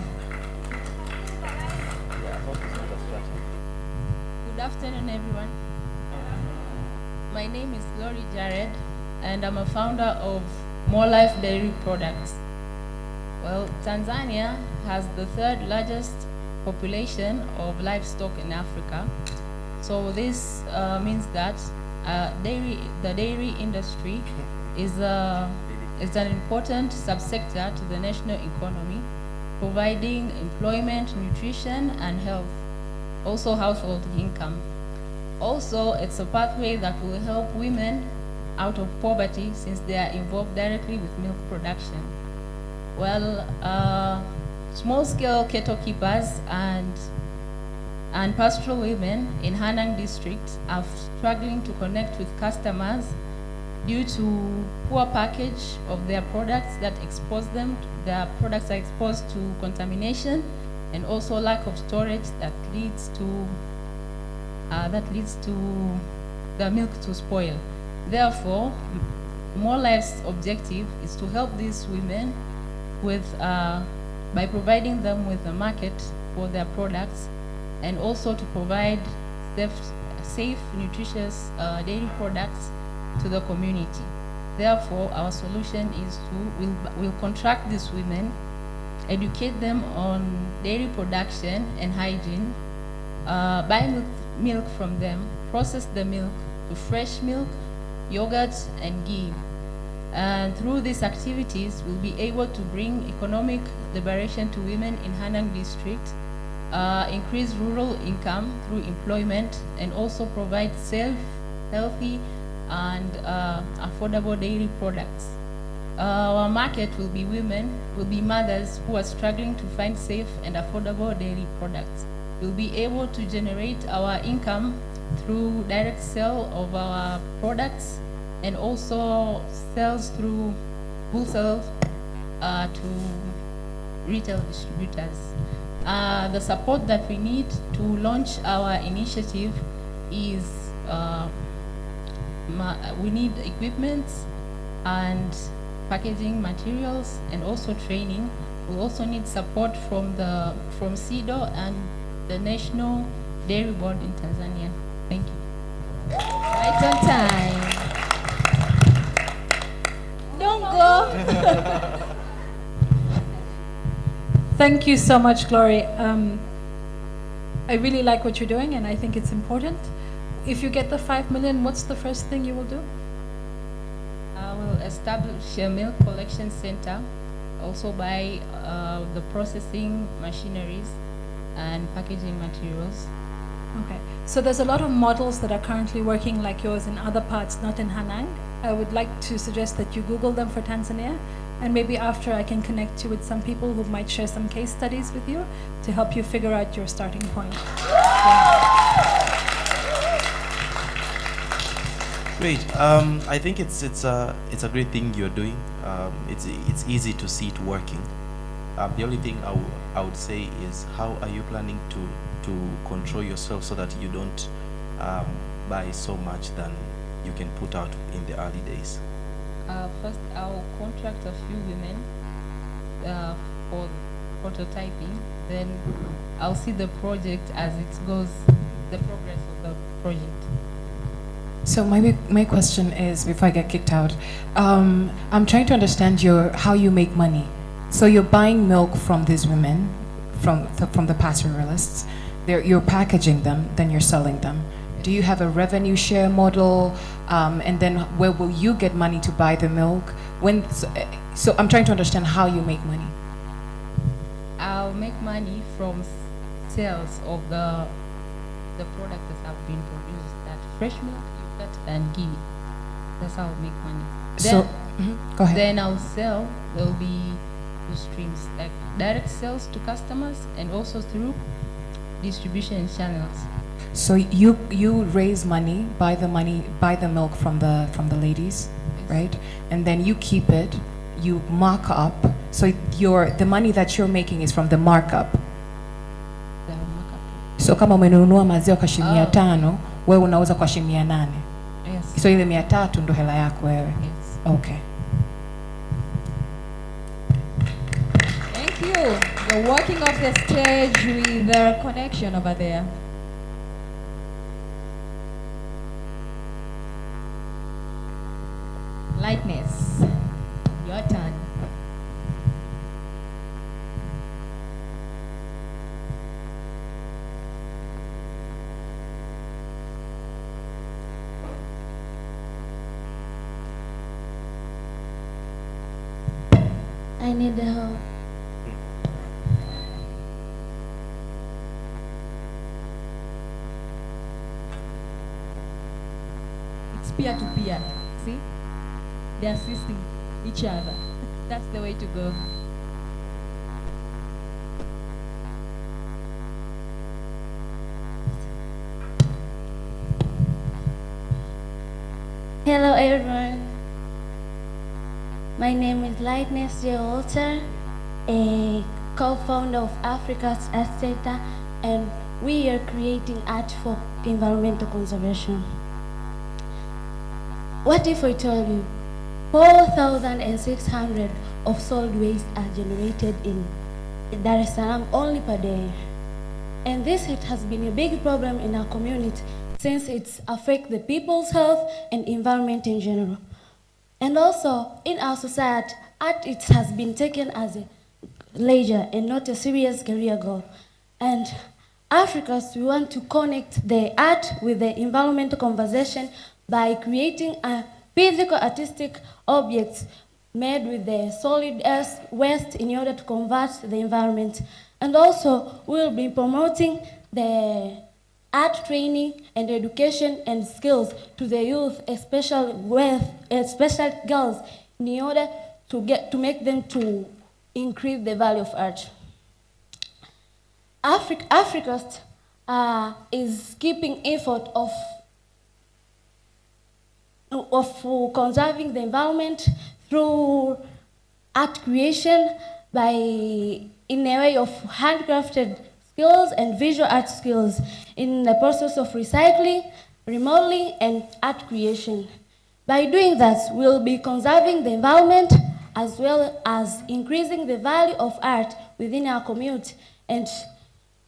Good afternoon, everyone. My name is Glory Jared, and I'm a founder of More Life Dairy Products. Well, Tanzania has the 3rd largest population of livestock in Africa. So this means that the dairy industry is an important subsector to the national economy, providing employment, nutrition, and health, also household income. Also, it's a pathway that will help women out of poverty since they are involved directly with milk production. Well, small-scale cattle keepers and pastoral women in Hanang district are struggling to connect with customers due to poor package of their products that expose them, their products are exposed to contamination, and also lack of storage that leads to the milk to spoil. Therefore, More Life's objective is to help these women with, by providing them with a market for their products, and also to provide safe nutritious dairy products to the community. Therefore, our solution is we'll contract these women, educate them on dairy production and hygiene, buy milk from them, process the milk to fresh milk, yogurt, and ghee. And through these activities, we'll be able to bring economic liberation to women in Hanang district, increase rural income through employment, and also provide safe, healthy, and affordable dairy products. Our market will be women, will be mothers who are struggling to find safe and affordable dairy products. We'll be able to generate our income through direct sale of our products and also sales through wholesale to retail distributors. The support that we need to launch our initiative is we need equipment and packaging materials and also training. We also need support from SIDO and the National Dairy Board in Tanzania. Thank you. Right on time. Don't go. Thank you so much, Glory. I really like what you're doing, and I think it's important. If you get the 5 million, what's the first thing you will do? I will establish a milk collection center, also buy the processing machineries and packaging materials. Okay, so there's a lot of models that are currently working like yours in other parts, not in Hanang. I would like to suggest that you Google them for Tanzania, and maybe after I can connect you with some people who might share some case studies with you to help you figure out your starting point. Great. I think it's a great thing you're doing. It's easy to see it working. The only thing I would say is, how are you planning to control yourself so that you don't buy so much than you can put out in the early days? First, I'll contract a few women for prototyping. Then I'll see the project as it goes, the progress of the project. So my question is, before I get kicked out, I'm trying to understand how you make money. So you're buying milk from these women, from the pastoralists. You're packaging them, then you're selling them. Do you have a revenue share model? And then where will you get money to buy the milk? So I'm trying to understand how you make money. I'll make money from sales of the product that have been produced, that fresh milk, yogurt, and ghee. That's how I'll make money. So, go ahead. Then I'll sell. There'll be two streams, like direct sales to customers and also through distribution channels. So you raise money, buy the milk from the ladies, yes, right? And then you keep it, you mark up. So the money that you're making is from the markup. The markup. So kama umenunua maziwa kwa shilingi 500, wewe unauza kwa shilingi 800. Yes. So ile 300 ndo hela yako wewe. Yes. Okay. Thank you. You're walking off the stage with a connection over there. Lightness, your turn. I need help. peer to peer. See? They're assisting each other. That's the way to go. Hello everyone. My name is Lightness J. Walter, a co-founder of Africa's Art Center, and we are creating art for environmental conservation. What if I told you 4,600 of solid waste are generated in Dar es Salaam only per day? And this has been a big problem in our community since it affects the people's health and environment in general. And also, in our society, art has been taken as a leisure and not a serious career goal. And Africans, we want to connect the art with the environmental conversation by creating a physical artistic objects made with the solid waste in order to convert the environment. And also, we'll be promoting the art training and education and skills to the youth, especially girls, in order to make them to increase the value of art. Africa is keeping effort of conserving the environment through art creation in a way of handcrafted skills and visual art skills in the process of recycling, remodeling, and art creation. By doing that, we'll be conserving the environment as well as increasing the value of art within our community and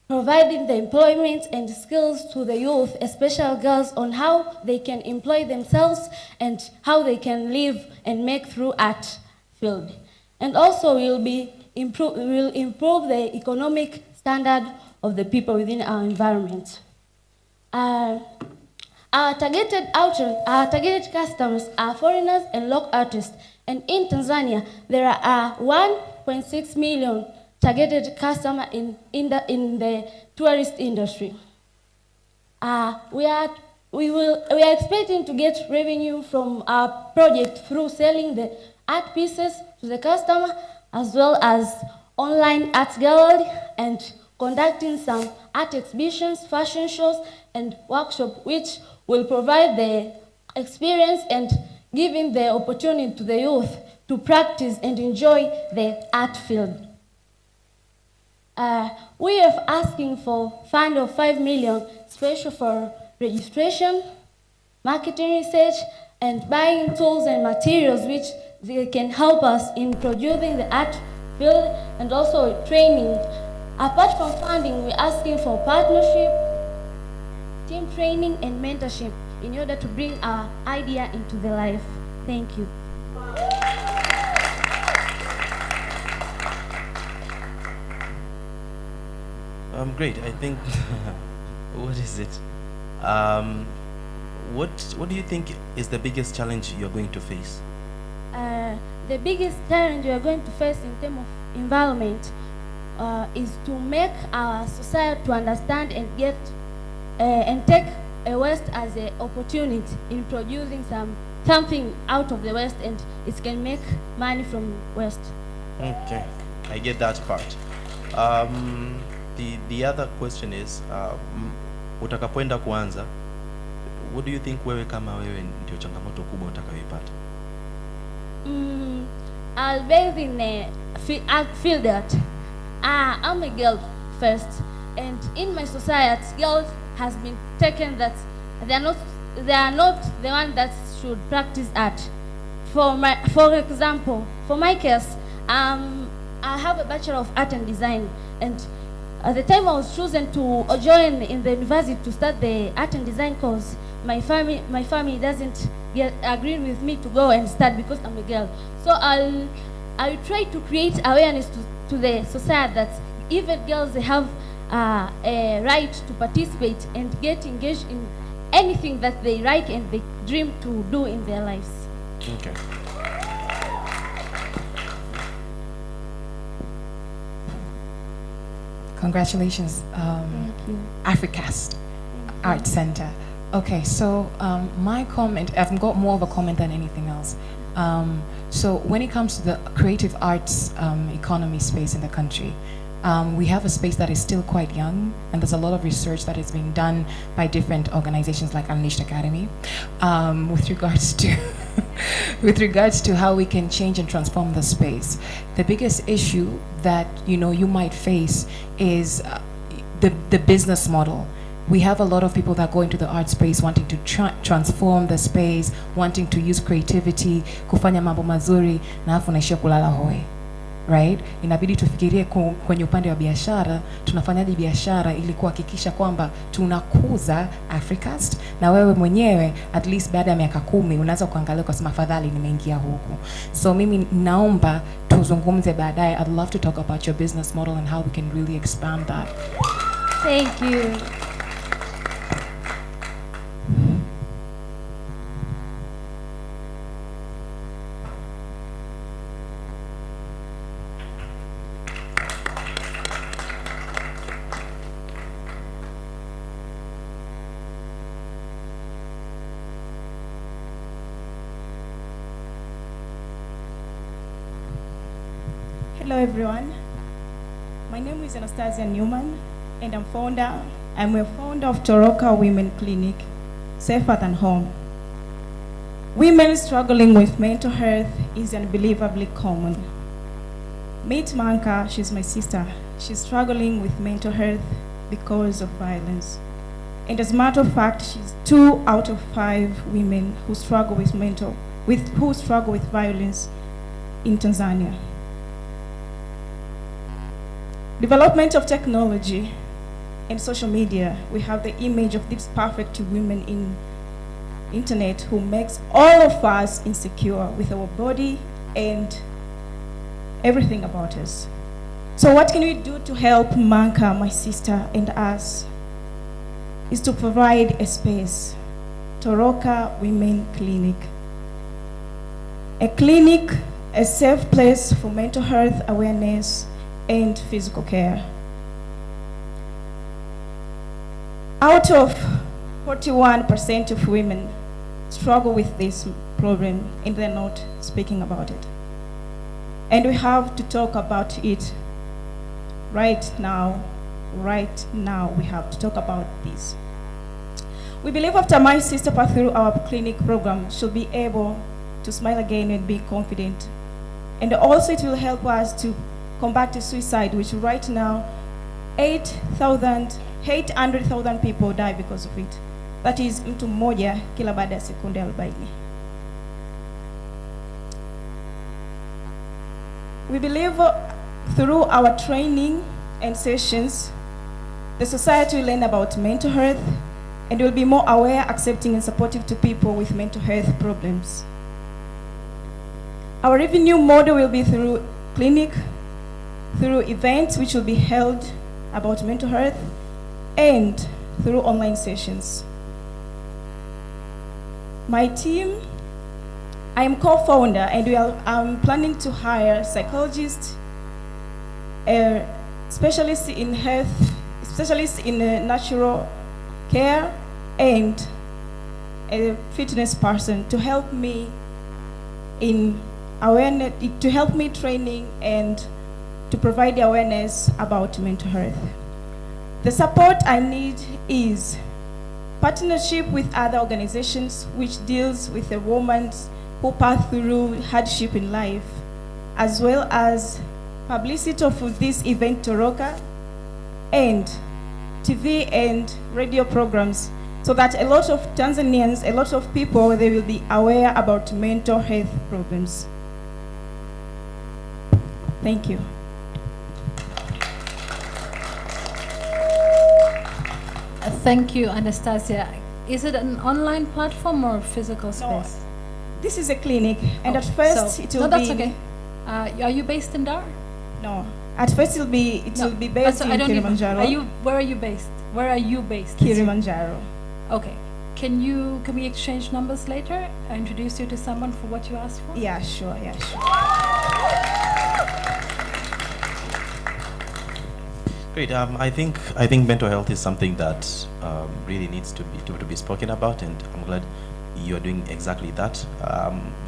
providing the employment and skills to the youth, especially girls, on how they can employ themselves and how they can live and make through art field. And also we'll improve the economic standard of the people within our environment. Our targeted customers are foreigners and local artists. And in Tanzania, there are 1.6 million targeted customers in the tourist industry. We are expecting to get revenue from our project through selling the art pieces to the customer, as well as online art gallery and conducting some art exhibitions, fashion shows, and workshops, which will provide the experience and giving the opportunity to the youth to practice and enjoy the art field. We are asking for a fund of 5 million, special for registration, marketing research, and buying tools and materials which they can help us in producing the art field and also training. Apart from funding, we're asking for partnership, team training, and mentorship in order to bring our idea into the life. Thank you. Great. I think, what is it? What do you think is the biggest challenge you're going to face? The biggest challenge we are going to face in terms of environment is to make our society to understand and get and take a waste as an opportunity in producing something out of the waste, and it can make money from waste. Okay, I get that part. The other question is, utakapoenda kuanza, what do you think wewe kama wewe ndio changamoto kubwa utakayoipata? I'll base in I feel that I'm a girl first, and in my society, girls has been taken that they are not the one that should practice art. For example, for my case, I have a Bachelor of Art and Design, and at the time I was chosen to join in the university to start the art and design course, my family doesn't agree with me to go and start because I'm a girl. So I'll try to create awareness to the society that even girls, they have a right to participate and get engaged in anything that they like and they dream to do in their lives. Okay. Congratulations, Africast Art Center. Okay, so my comment, I've got more of a comment than anything else. So when it comes to the creative arts economy space in the country, we have a space that is still quite young, and there's a lot of research that is being done by different organizations like Unleashed Academy with regards to with regards to how we can change and transform the space. The biggest issue that you might face is the business model. We have a lot of people that go into the art space wanting to transform the space, wanting to use creativity, kufanya mambo mazuri, na afu naishia kulala hoi. Right? Inabidi tufikirie kwenye upande wa biashara, tunafanyaje biashara ili kuhakikisha kwamba tunakuza Africast, na wewe mwenyewe at least baada ya miaka 10 unaweza kuangalia kusema fadhali nimeingia huku. So mimi naomba tuzungumze baadaye. I'd love to talk about your business model and how we can really expand that. Thank you. Hello everyone. My name is Anastasia Newman, and I'm a founder of Toroka Women Clinic, Safer Than Home. Women struggling with mental health is unbelievably common. Meet Manka, she's my sister. She's struggling with mental health because of violence. And as a matter of fact, she's 2 out of 5 women who struggle with violence in Tanzania. Development of technology and social media, we have the image of these perfect women in internet who makes all of us insecure with our body and everything about us. So what can we do to help Manka, my sister, and us? Is to provide a space, Toroka Women Clinic. A clinic, a safe place for mental health awareness and physical care. Out of 41% of women struggle with this problem and they're not speaking about it. And we have to talk about it right now. Right now, we have to talk about this. We believe after my sister passed through our clinic program, she'll be able to smile again and be confident. And also it will help us to combat suicide, which right now 800,000 people die because of it. That is mtu mmoja kila baada ya sekunde 40. We believe through our training and sessions, the society will learn about mental health and will be more aware, accepting and supportive to people with mental health problems. Our revenue model will be through clinic, through events which will be held about mental health, and through online sessions. My team, I am co-founder, and I'm planning to hire psychologists, specialists in health, specialists in natural care, and a fitness person to help me in awareness, to help me training and to provide awareness about mental health. The support I need is partnership with other organizations which deals with the women who pass through hardship in life, as well as publicity of this event Toroka, and TV and radio programs, so that a lot of Tanzanians, a lot of people, they will be aware about mental health problems. Thank you. Thank you, Anastasia. Is it an online platform or a physical space? No, this is a clinic, and at first it will be... No, that's okay. Are you based in Dar? No. At first it will be based in Kilimanjaro. Where are you based? Where are you based? Kilimanjaro. Okay. Can we exchange numbers later? I introduce you to someone for what you asked for? Yeah, sure. Great. I think mental health is something that really needs to be spoken about, and I'm glad you're doing exactly that.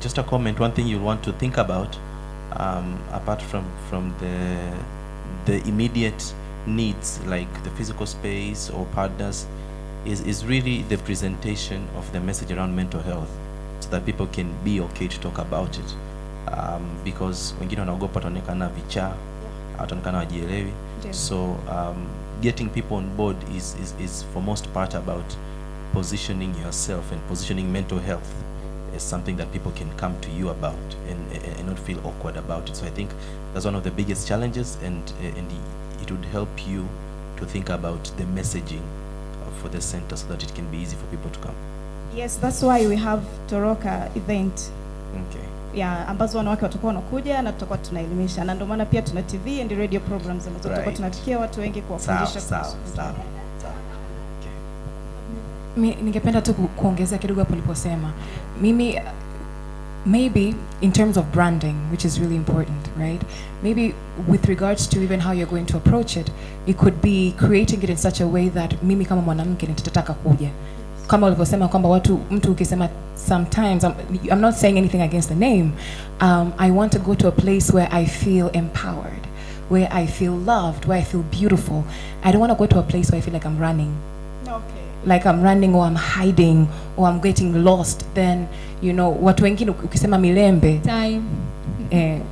Just a comment. One thing you'll want to think about, apart from the immediate needs like the physical space or partners, is really the presentation of the message around mental health, so that people can be okay to talk about it. Because wengine wanaogopa wataonekana vichaa, wataonekana wajielewi. So getting people on board is for most part about positioning yourself and positioning mental health as something that people can come to you about and not feel awkward about it. So I think that's one of the biggest challenges, and it would help you to think about the messaging for the center so that it can be easy for people to come. Yes, that's why we have Toroka event. Okay. Yeah, ambazo wanawake watakuwa wanakuja na tutakuwa tunaelimisha, na ndio maana pia tuna TV and radio programs ambazo tutakuwa tunatikia watu wengi kuwafundisha. Sawa. Ningependa tu kuongezea kidogo hapo uliposema. Mimi maybe in terms of branding, which is really important, right? Maybe with regards to even how you're going to approach it, it could be creating it in such a way that mimi kama mwanamke nitataka kuja. Kama ulivyosema kwamba mtu ukisema sometimes, I'm not saying anything against the name. I want to go to a place where I feel empowered, where I feel loved, where I feel beautiful. I don't want to go to a place where I feel like I'm running. Okay. Like I'm running, or I'm hiding, or I'm getting lost. Then, you know, watu wengine ukisema milembe. Time.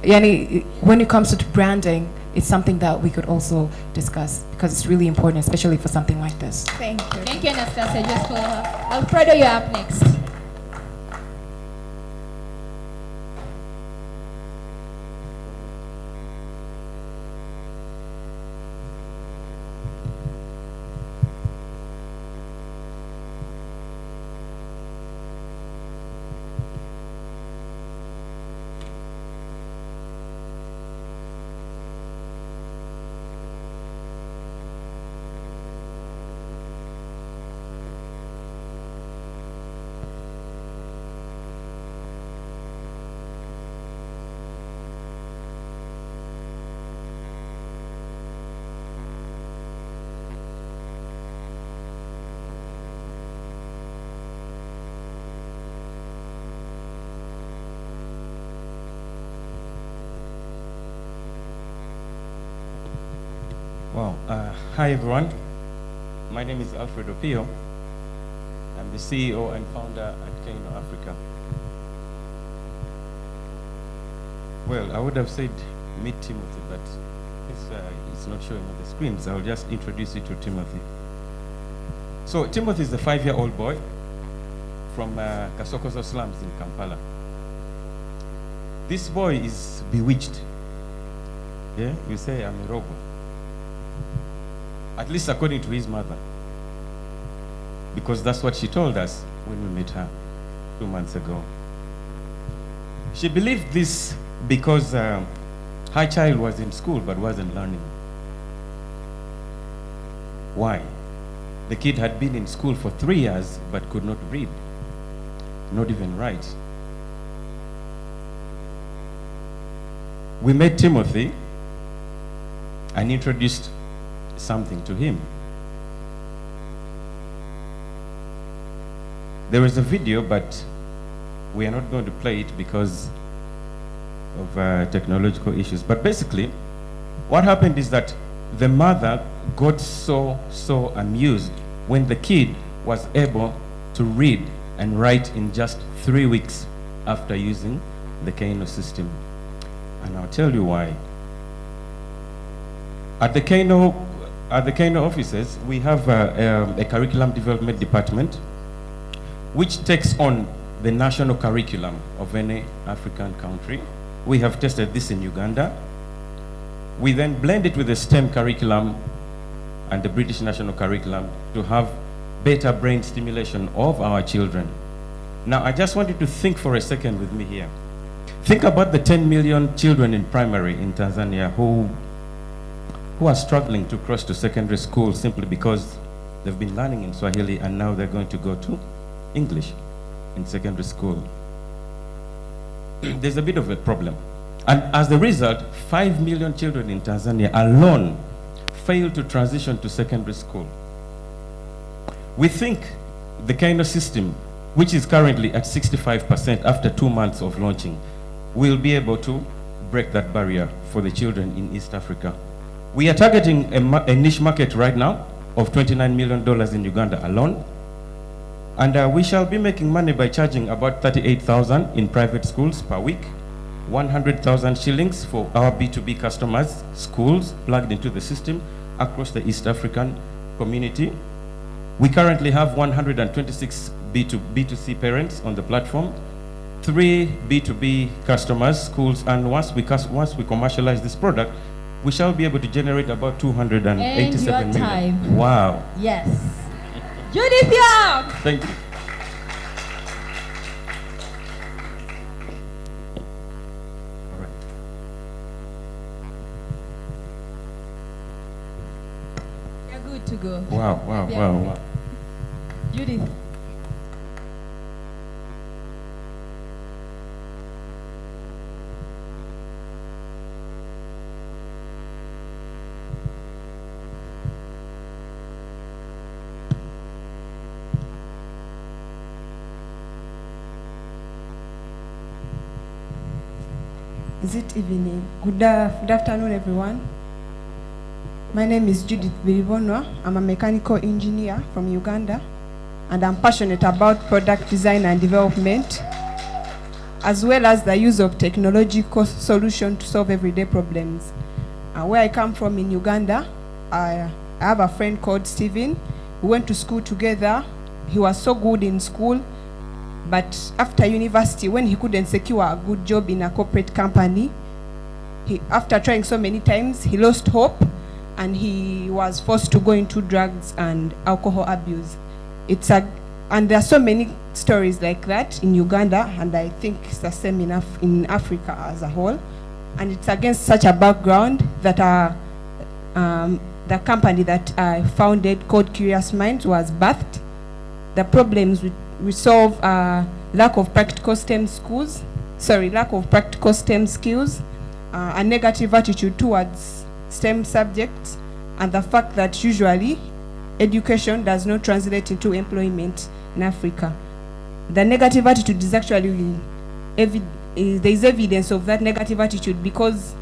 Yani, when it comes to branding, it's something that we could also discuss, because it's really important, especially for something like this. Thank you. Thank you, Anastasia. Just for Alfredo, you're up next. Wow. Hi, everyone. My name is Alfredo Pio. I'm the CEO and founder at Kano Africa. Well, I would have said meet Timothy, but it's not showing on the screens. I'll just introduce you to Timothy. So Timothy is a 5-year-old boy from Kasokoso slums in Kampala. This boy is bewitched. Yeah, you say I'm a robot. At least according to his mother. Because that's what she told us when we met her 2 months ago. She believed this because her child was in school but wasn't learning. Why? The kid had been in school for 3 years but could not read, not even write. We met Timothy and introduced something to him. There is a video, but we are not going to play it because of technological issues. But basically, what happened is that the mother got so amused when the kid was able to read and write in just 3 weeks after using the Kano system. And I'll tell you why. At the Kano offices, we have a curriculum development department which takes on the national curriculum of any African country. We have tested this in Uganda. We then blend it with the STEM curriculum and the British national curriculum to have better brain stimulation of our children. Now, I just want you to think for a second with me here. Think about the 10 million children in primary in Tanzania who are struggling to cross to secondary school simply because they've been learning in Swahili and now they're going to go to English in secondary school. There's a bit of a problem. And as a result, 5 million children in Tanzania alone fail to transition to secondary school. We think the kind of system, which is currently at 65% after 2 months of launching, will be able to break that barrier for the children in East Africa. We are targeting a niche market right now of $29 million in Uganda alone. And we shall be making money by charging about 38,000 in private schools per week, 100,000 shillings for our B2B customers, schools plugged into the system across the East African community. We currently have 126 B2C parents on the platform, 3 B2B customers, schools, and once we commercialize this product, we shall be able to generate about 287 million. Time. Wow. Yes. Judith Young! Thank you. You're good to go. Wow, wow, Yeah. wow, wow. Judith. Is it evening? Good afternoon, everyone. My name is Judith Biribonwa. I'm a mechanical engineer from Uganda, and I'm passionate about product design and development, as well as the use of technological solutions to solve everyday problems. Where I come from in Uganda, I have a friend called Steven. We went to school together. He was so good in school, but after university, when he couldn't secure a good job in a corporate company, after trying so many times, he lost hope, and he was forced to go into drugs and alcohol abuse. And there are so many stories like that in Uganda, and I think it's the same in Africa as a whole. And it's against such a background that the company that I founded called Curious Minds was birthed. The problems we solve are lack of practical STEM skills, a negative attitude towards STEM subjects, and the fact that usually education does not translate into employment in Africa. The negative attitude is actually, there is evidence of that negative attitude because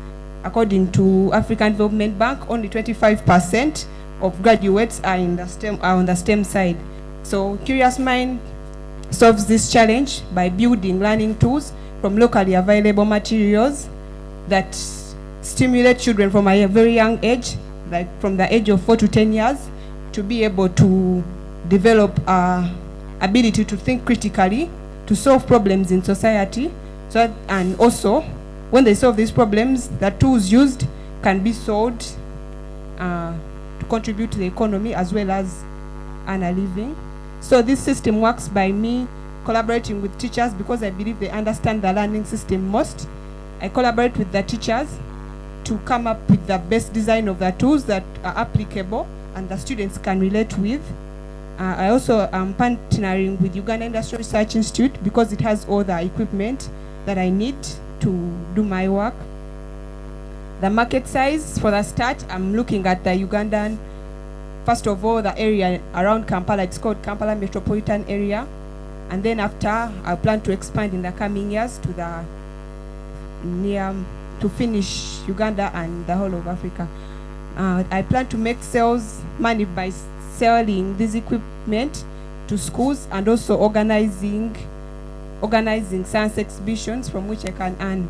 according to African Development Bank, only 25% of graduates are on the STEM side. So Curious Mind solves this challenge by building learning tools from locally available materials that stimulate children from a very young age, like from the age of 4 to 10 years, to be able to develop ability to think critically, to solve problems in society. And also, when they solve these problems, the tools used can be sold to contribute to the economy as well as earn a living. So this system works by me collaborating with teachers because I believe they understand the learning system most. I collaborate with the teachers to come up with the best design of the tools that are applicable and the students can relate with. I also am partnering with Uganda Industrial Research Institute because it has all the equipment that I need to do my work. The market size, for the start, I'm looking at the Ugandan, first of all, the area around Kampala. It's called Kampala Metropolitan Area. And then after, I plan to expand in the coming years to to finish Uganda and the whole of Africa. I plan to make sales money by selling this equipment to schools and also organizing science exhibitions from which I can earn.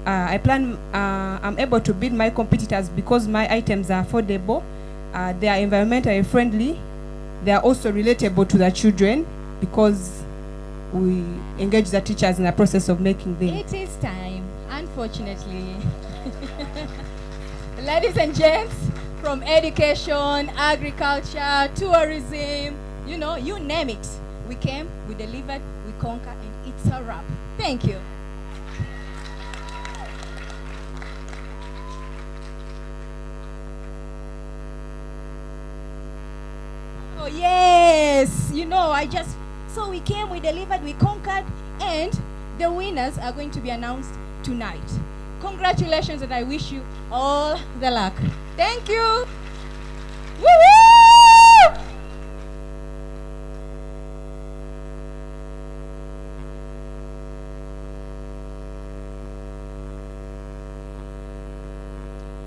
I'm able to beat my competitors because my items are affordable, they are environmentally friendly, they are also relatable to the children because we engage the teachers in the process of making them. It is time, unfortunately. Ladies and gents, from education, agriculture, tourism, you know, you name it. We came, we delivered, we conquered, and it's a wrap. Thank you. Oh, yes. You know, so we came, we delivered, we conquered, and the winners are going to be announced tonight. Congratulations, and I wish you all the luck. Thank you. Woo-hoo!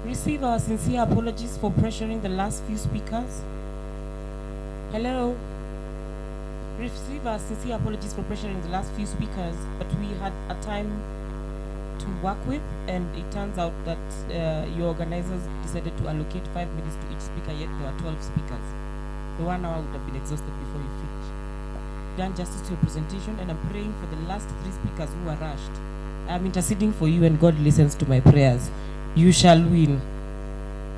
Receive our sincere apologies for pressuring the last few speakers. Hello. Receive our sincere apologies for pressuring the last few speakers, but we had a time to work with, and it turns out that your organizers decided to allocate 5 minutes to each speaker, yet there were 12 speakers. The 1 hour would have been exhausted before you finish. Done justice to your presentation, and I'm praying for the last 3 speakers who are rushed. I'm interceding for you, and God listens to my prayers. You shall win.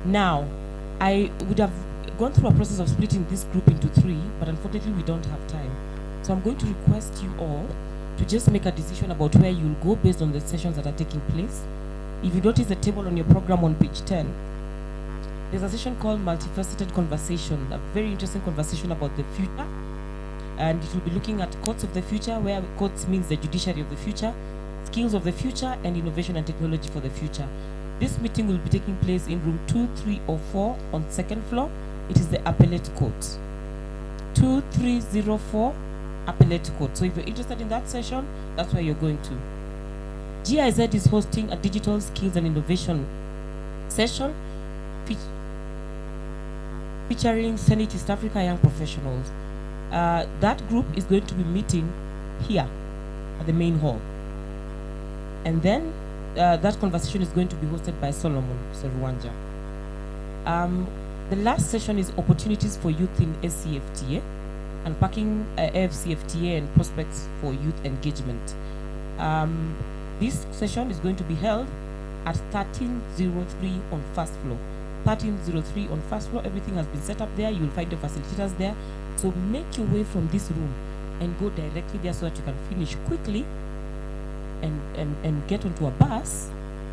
Now, I would have gone through a process of splitting this group into 3, but unfortunately we don't have time. So I'm going to request you all to just make a decision about where you'll go based on the sessions that are taking place. If you notice the table on your program on page 10, there's a session called Multifaceted Conversation, a very interesting conversation about the future. And it will be looking at courts of the future, where courts means the judiciary of the future, skills of the future, and innovation and technology for the future. This meeting will be taking place in room 2, 3, or 4 on 2nd floor. It is the Appellate Court. 2304 Appellate Court. So if you're interested in that session, that's where you're going to. GIZ is hosting a digital skills and innovation session featuring Senate East Africa young professionals. That group is going to be meeting here at the main hall. And then that conversation is going to be hosted by Solomon Seruwanja. The last session is opportunities for youth in SCFTA, unpacking AFCFTA and prospects for youth engagement. This session is going to be held at 1303 on first floor. 1303 on first floor, everything has been set up there. You'll find the facilitators there. So make your way from this room and go directly there so that you can finish quickly and get onto a bus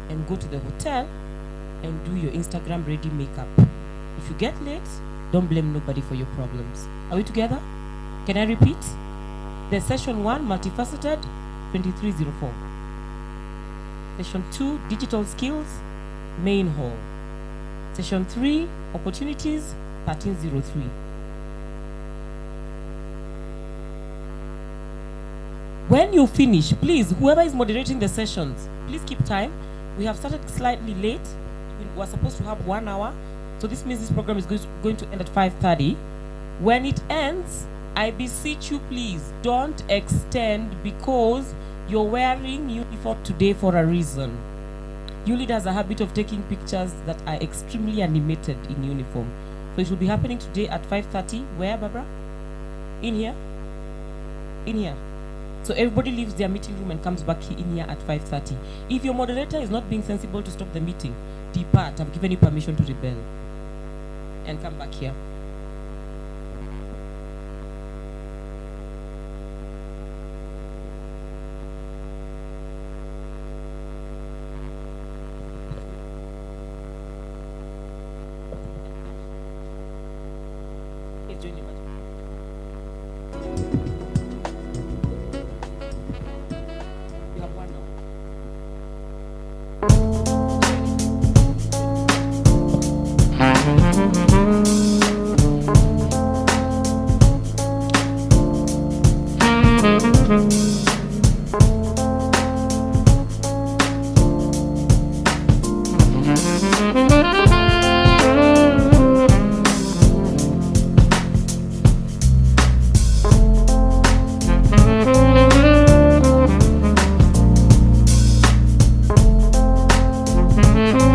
and go to the hotel and do your Instagram ready makeup. If you get late, don't blame nobody for your problems. Are we together? Can I repeat? The session 1, multifaceted, 2304. Session 2, digital skills, main hall. Session 3, opportunities, 1303. When you finish, please, whoever is moderating the sessions, please keep time. We have started slightly late. We were supposed to have 1 hour. So this means this program is going to end at 5:30. When it ends, I beseech you, please, don't extend, because you're wearing uniform today for a reason. YouLead has a habit of taking pictures that are extremely animated in uniform. So it will be happening today at 5:30. Where, Barbara? In here? In here. So everybody leaves their meeting room and comes back in here at 5:30. If your moderator is not being sensible to stop the meeting, depart. I've given you permission to rebel. And come back here. Please join me. You have 1 hour. Mm-hmm.